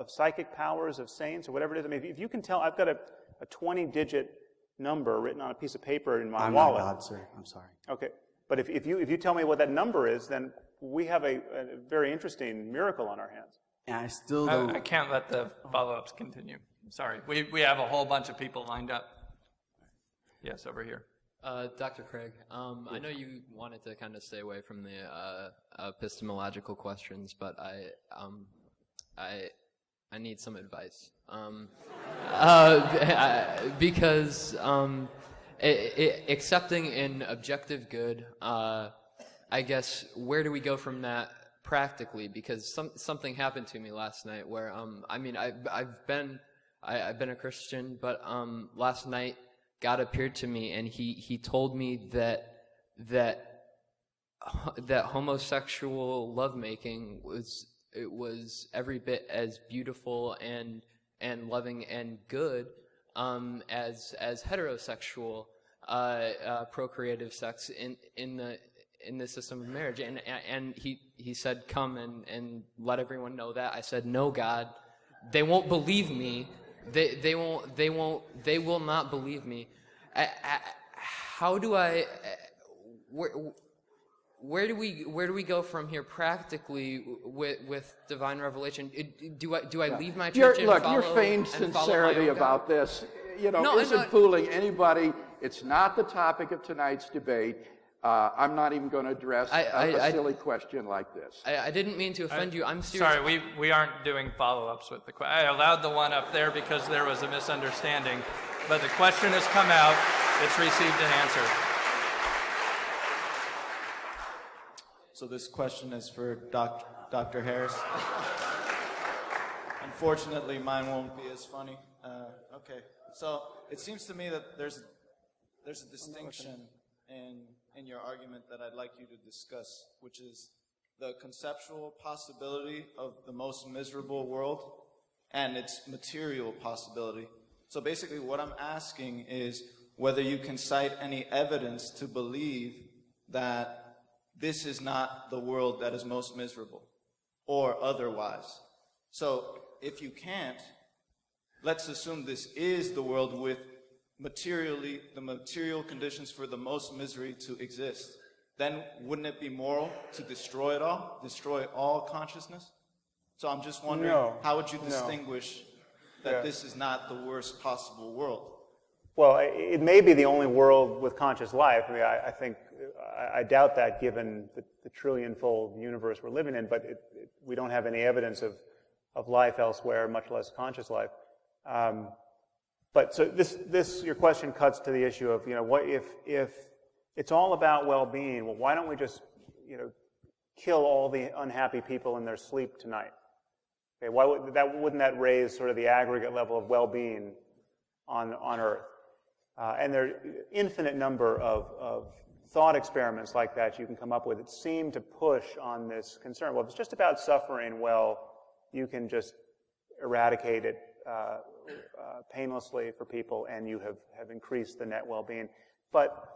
psychic powers of saints or whatever it is. I mean, if you can tell, I've got a 20-digit number written on a piece of paper in my wallet. I'm not God, sir. I'm sorry. Okay. But if you tell me what that number is, then we have a very interesting miracle on our hands. And I still don't... I can't let the follow-ups continue. Sorry. We have a whole bunch of people lined up. Yes, over here. Dr. Craig, I know you wanted to kind of stay away from the epistemological questions, but I need some advice. Because accepting an objective good, I guess, where do we go from that practically? Because something happened to me last night where, I've been a Christian, but last night God appeared to me and he told me that homosexual lovemaking was every bit as beautiful and loving and good as heterosexual procreative sex in the system of marriage. And he said, come and let everyone know that. I said, no, God, they won't believe me. They will not believe me. How do I? Where do we go from here practically with divine revelation? Do I leave my church and follow? Your feigned sincerity about this, isn't fooling anybody. It's not the topic of tonight's debate. I'm not even going to address a silly question like this. I didn't mean to offend you. I'm serious. Sorry, we aren't doing follow-ups with the question. I allowed the one up there because there was a misunderstanding, but the question has come out. It's received an answer. So this question is for Dr. Harris. Unfortunately, mine won't be as funny. Okay, so it seems to me that there's a distinction in your argument that I'd like you to discuss, which is the conceptual possibility of the most miserable world and its material possibility. So basically what I'm asking is whether you can cite any evidence to believe that this is not the world that is most miserable, or otherwise. So if you can't, let's assume this is the world with the material conditions for the most misery to exist. Then wouldn't it be moral to destroy it all, destroy all consciousness? So I'm just wondering, how would you distinguish that this is not the worst possible world? Well, it may be the only world with conscious life. I mean, I doubt that given the trillion-fold universe we're living in, but we don't have any evidence of life elsewhere, much less conscious life. But so your question cuts to the issue of, what if it's all about well-being? Well, why don't we just, kill all the unhappy people in their sleep tonight? Okay, wouldn't that raise sort of the aggregate level of well-being on Earth? And there are infinite number of thought experiments like that you can come up with that seem to push on this concern. Well, if it's just about suffering, well, you can just eradicate it painlessly for people, and you have increased the net well-being. But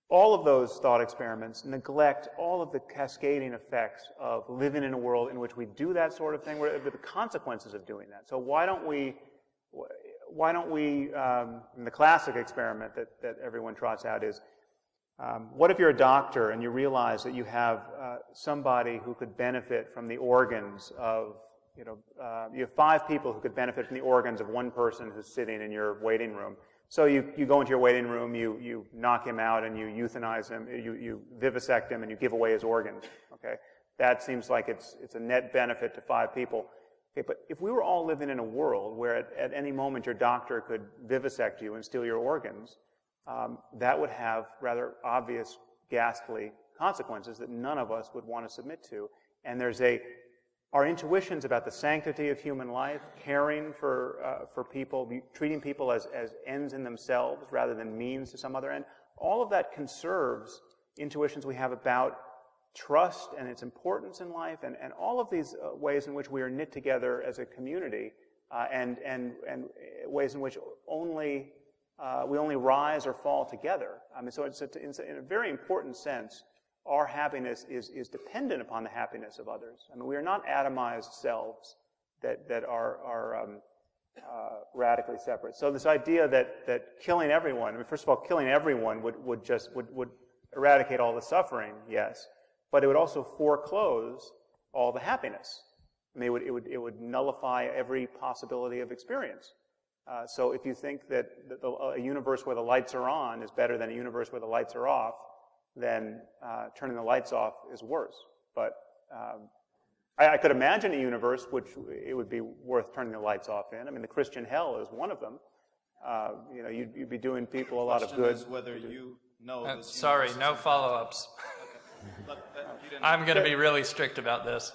all of those thought experiments neglect all of the cascading effects of living in a world in which we do that sort of thing, with the consequences of doing that. So why don't we, in the classic experiment that everyone trots out is, what if you're a doctor and you realize that you have somebody who could benefit from the organs of, you have 5 people who could benefit from the organs of one person who's sitting in your waiting room. So you go into your waiting room, you knock him out, and you euthanize him, you vivisect him, and you give away his organs. Okay, that seems like it's a net benefit to 5 people. Okay, but if we were all living in a world where at any moment your doctor could vivisect you and steal your organs, that would have rather obvious, ghastly consequences that none of us would want to submit to. And our intuitions about the sanctity of human life, caring for people, treating people as ends in themselves rather than means to some other end, all of that conserves intuitions we have about trust and its importance in life, and all of these ways in which we are knit together as a community, and ways in which we only rise or fall together. I mean, so it's in a very important sense, our happiness is dependent upon the happiness of others. I mean, we are not atomized selves that are radically separate. So this idea that killing everyone, I mean, first of all, killing everyone would eradicate all the suffering, yes, but it would also foreclose all the happiness. I mean, it would nullify every possibility of experience. So if you think that a universe where the lights are on is better than a universe where the lights are off, then turning the lights off is worse. But I could imagine a universe which it would be worth turning the lights off in. I mean, the Christian hell is one of them. You'd be doing people a lot of good. The question is whether you know this. Sorry, no follow-ups. Okay. I'm going to be really strict about this.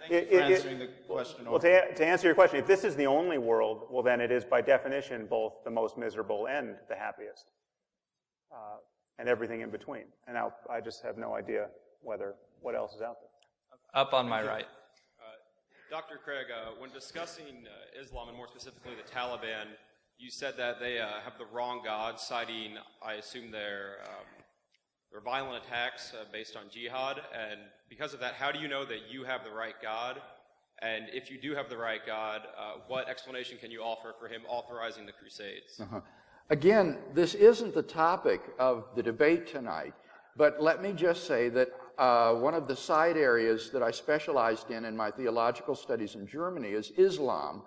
Thank you for answering the question. Well, to answer your question, if this is the only world, well, then it is by definition both the most miserable and the happiest. And everything in between. And now I just have no idea what else is out there. Up on my right. Dr. Craig, when discussing Islam, and more specifically the Taliban, you said that they have the wrong God, citing, I assume, their violent attacks based on jihad. And because of that, how do you know that you have the right God? And if you do have the right God, what explanation can you offer for him authorizing the Crusades? Again, this isn't the topic of the debate tonight, but let me just say that one of the side areas that I specialized in my theological studies in Germany is Islam.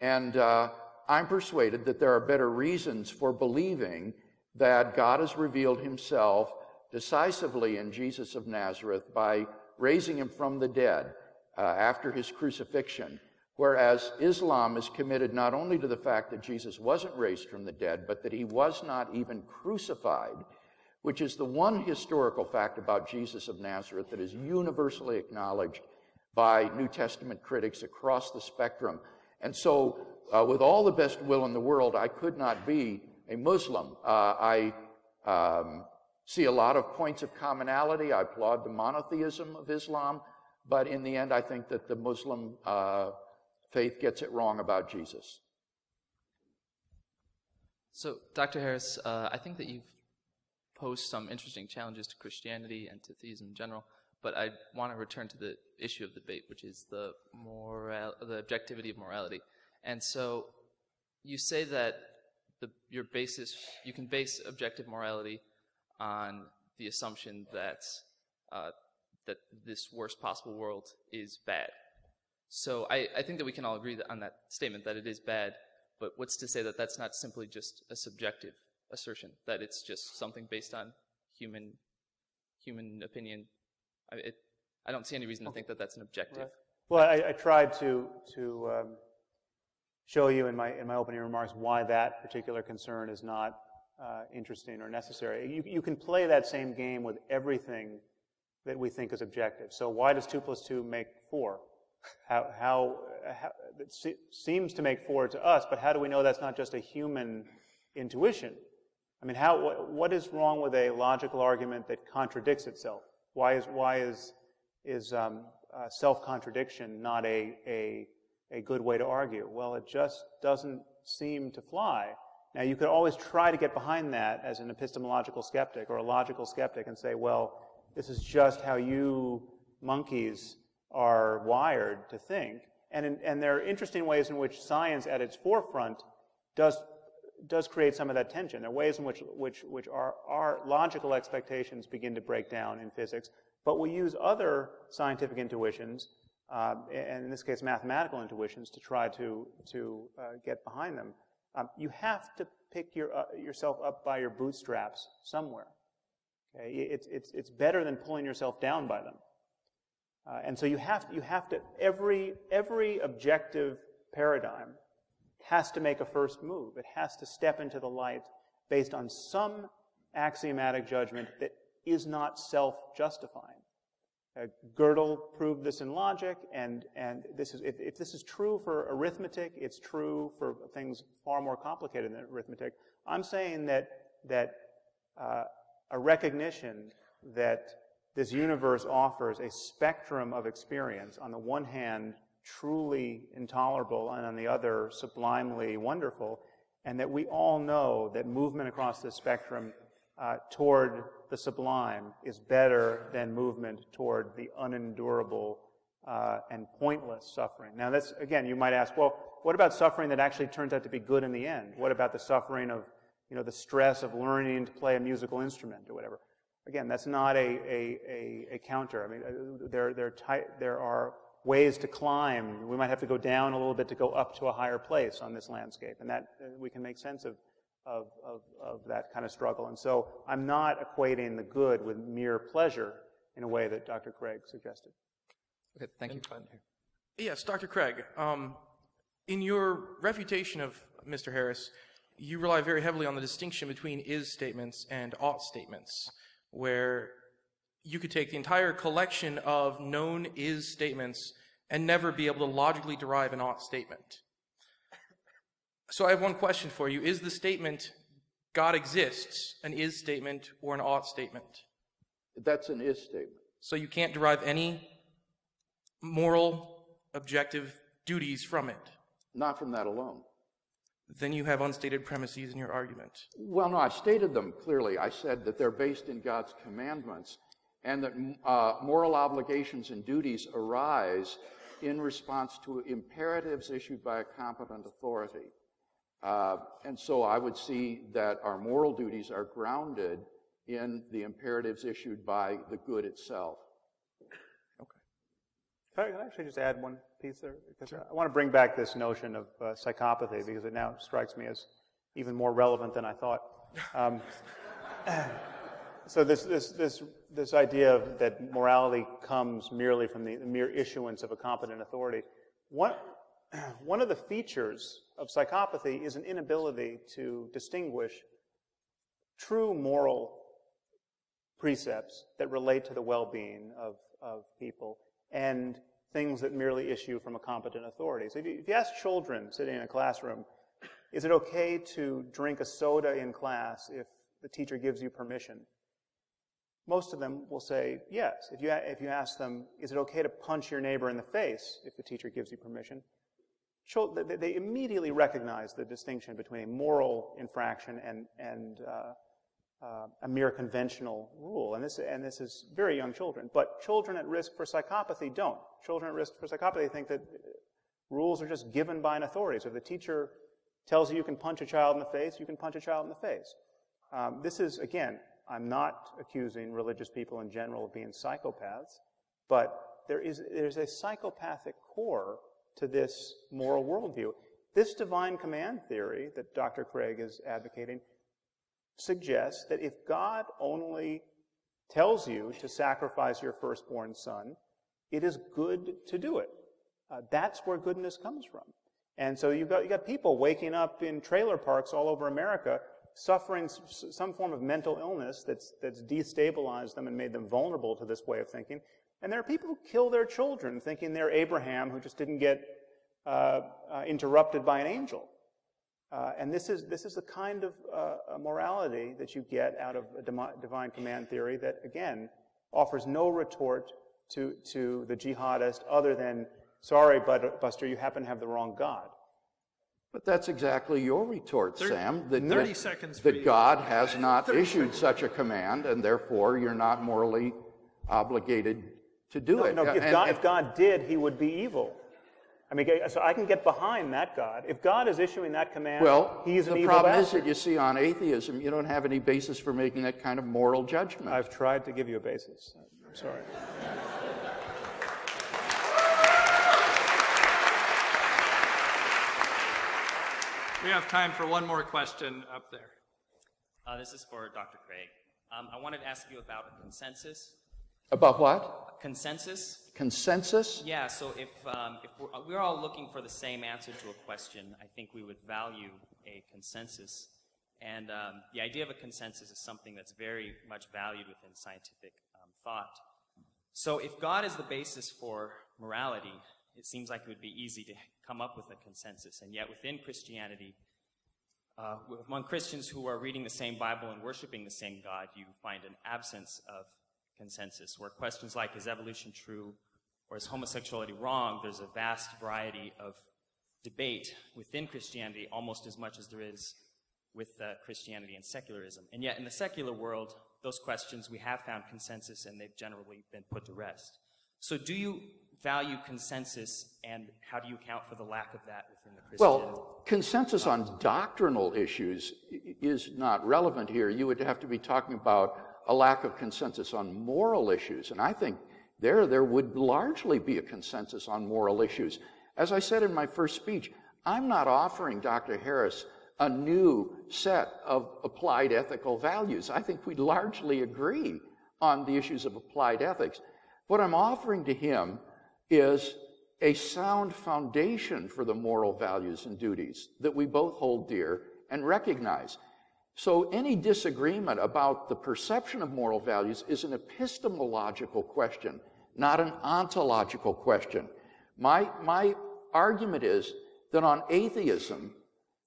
And I'm persuaded that there are better reasons for believing that God has revealed himself decisively in Jesus of Nazareth by raising him from the dead after his crucifixion, whereas Islam is committed not only to the fact that Jesus wasn't raised from the dead, but that he was not even crucified, which is the one historical fact about Jesus of Nazareth that is universally acknowledged by New Testament critics across the spectrum. And so, with all the best will in the world, I could not be a Muslim. I see a lot of points of commonality. I applaud the monotheism of Islam, but in the end, I think that the Muslim faith gets it wrong about Jesus. So, Dr. Harris, I think that you've posed some interesting challenges to Christianity and to theism in general, but I want to return to the issue of debate, which is the objectivity of morality. And so, you say that you can base objective morality on the assumption that that this worst possible world is bad. So I think that we can all agree on that statement, that it is bad, but what's to say that that's not simply just a subjective assertion, that it's just something based on human opinion? I don't see any reason to think that that's an objective. Right. Well, I tried to show you in my opening remarks why that particular concern is not interesting or necessary. You can play that same game with everything that we think is objective. So why does 2 + 2 make 4? How it seems to make 4 to us, but how do we know that's not just a human intuition? I mean, what is wrong with a logical argument that contradicts itself? Why is self-contradiction not a good way to argue? Well, it just doesn't seem to fly. Now, you could always try to get behind that as an epistemological skeptic or a logical skeptic and say, well, this is just how you monkeys are wired to think. And there are interesting ways in which science at its forefront does create some of that tension. There are ways in which our logical expectations begin to break down in physics, but we use other scientific intuitions, and in this case mathematical intuitions, to try to get behind them. You have to pick yourself up by your bootstraps somewhere. Okay? It's better than pulling yourself down by them. And so you have to every objective paradigm has to make a first move. It has to step into the light based on some axiomatic judgment that is not self-justifying. Gödel proved this in logic, and if this is true for arithmetic, it's true for things far more complicated than arithmetic. I'm saying that a recognition that this universe offers a spectrum of experience, on the one hand truly intolerable, and on the other sublimely wonderful, and that we all know that movement across this spectrum toward the sublime is better than movement toward the unendurable and pointless suffering. Now, that's, again, you might ask, well, what about suffering that actually turns out to be good in the end? What about the suffering of, the stress of learning to play a musical instrument or whatever? Again, that's not a counter. I mean, there are ways to climb. We might have to go down a little bit to go up to a higher place on this landscape, and that we can make sense of that kind of struggle. And so I'm not equating the good with mere pleasure in a way that Dr. Craig suggested. Okay, thank you. Yes, Dr. Craig, in your refutation of Mr. Harris, you rely very heavily on the distinction between is statements and ought statements, where you could take the entire collection of known is statements and never be able to logically derive an ought statement. So I have one question for you. Is the statement, God exists, an is statement or an ought statement? That's an is statement. So you can't derive any moral, objective duties from it? Not from that alone. Then you have unstated premises in your argument. Well, no, I stated them clearly. I said that they're based in God's commandments, and that moral obligations and duties arise in response to imperatives issued by a competent authority. And so I would see that our moral duties are grounded in the imperatives issued by the good itself. Can I actually just add one piece there? Because I want to bring back this notion of psychopathy, because it now strikes me as even more relevant than I thought. So this idea of that morality comes merely from the mere issuance of a competent authority. One of the features of psychopathy is an inability to distinguish true moral precepts that relate to the well-being of people and things that merely issue from a competent authority. So if you ask children sitting in a classroom, is it okay to drink a soda in class if the teacher gives you permission? Most of them will say yes. If you ask them, is it okay to punch your neighbor in the face if the teacher gives you permission? They immediately recognize the distinction between a moral infraction and a mere conventional rule. And this is very young children. But children at risk for psychopathy don't. Children at risk for psychopathy think that rules are just given by an authority. So if the teacher tells you can punch a child in the face, you can punch a child in the face. This is, again, I'm not accusing religious people in general of being psychopaths, but there's a psychopathic core to this moral worldview. This divine command theory that Dr. Craig is advocating suggests that if God only tells you to sacrifice your firstborn son, it is good to do it. That's where goodness comes from. And so you've got people waking up in trailer parks all over America suffering some form of mental illness that's destabilized them and made them vulnerable to this way of thinking. And there are people who kill their children thinking they're Abraham who just didn't get interrupted by an angel. And this is the kind of morality that you get out of a divine command theory that, again, offers no retort to the jihadist other than, sorry, Buster, you happen to have the wrong God. But that's exactly your retort, Sam, that 30 seconds for that you. God has not issued such a command, and therefore you're not morally obligated to do it. No, if God did, he would be evil. I mean, so I can get behind that God. If God is issuing that command, he's an evil bastard. The problem is that you see on atheism, you don't have any basis for making that kind of moral judgment. I've tried to give you a basis. I'm sorry. We have time for one more question up there. This is for Dr. Craig. I wanted to ask you about a consensus. About what? Consensus. Consensus? Yeah, so if we're all looking for the same answer to a question, I think we would value a consensus. And the idea of a consensus is something that's very much valued within scientific thought. So if God is the basis for morality, it seems like it would be easy to come up with a consensus. And yet within Christianity, among Christians who are reading the same Bible and worshiping the same God, you find an absence of consensus, where questions like, is evolution true or is homosexuality wrong, there's a vast variety of debate within Christianity, almost as much as there is with Christianity and secularism. And yet in the secular world, those questions, we have found consensus and they've generally been put to rest. So do you value consensus, and how do you account for the lack of that within the Christian? Well, consensus on doctrinal issues is not relevant here. You would have to be talking about a lack of consensus on moral issues, and I think there would largely be a consensus on moral issues. As I said in my first speech, I'm not offering Dr. Harris a new set of applied ethical values. I think we largely agree on the issues of applied ethics. What I'm offering to him is a sound foundation for the moral values and duties that we both hold dear and recognize. So any disagreement about the perception of moral values is an epistemological question, not an ontological question. My argument is that on atheism,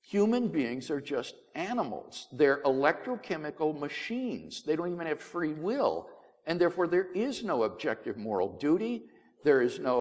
human beings are just animals. They're electrochemical machines. They don't even have free will, and therefore there is no objective moral duty. There is no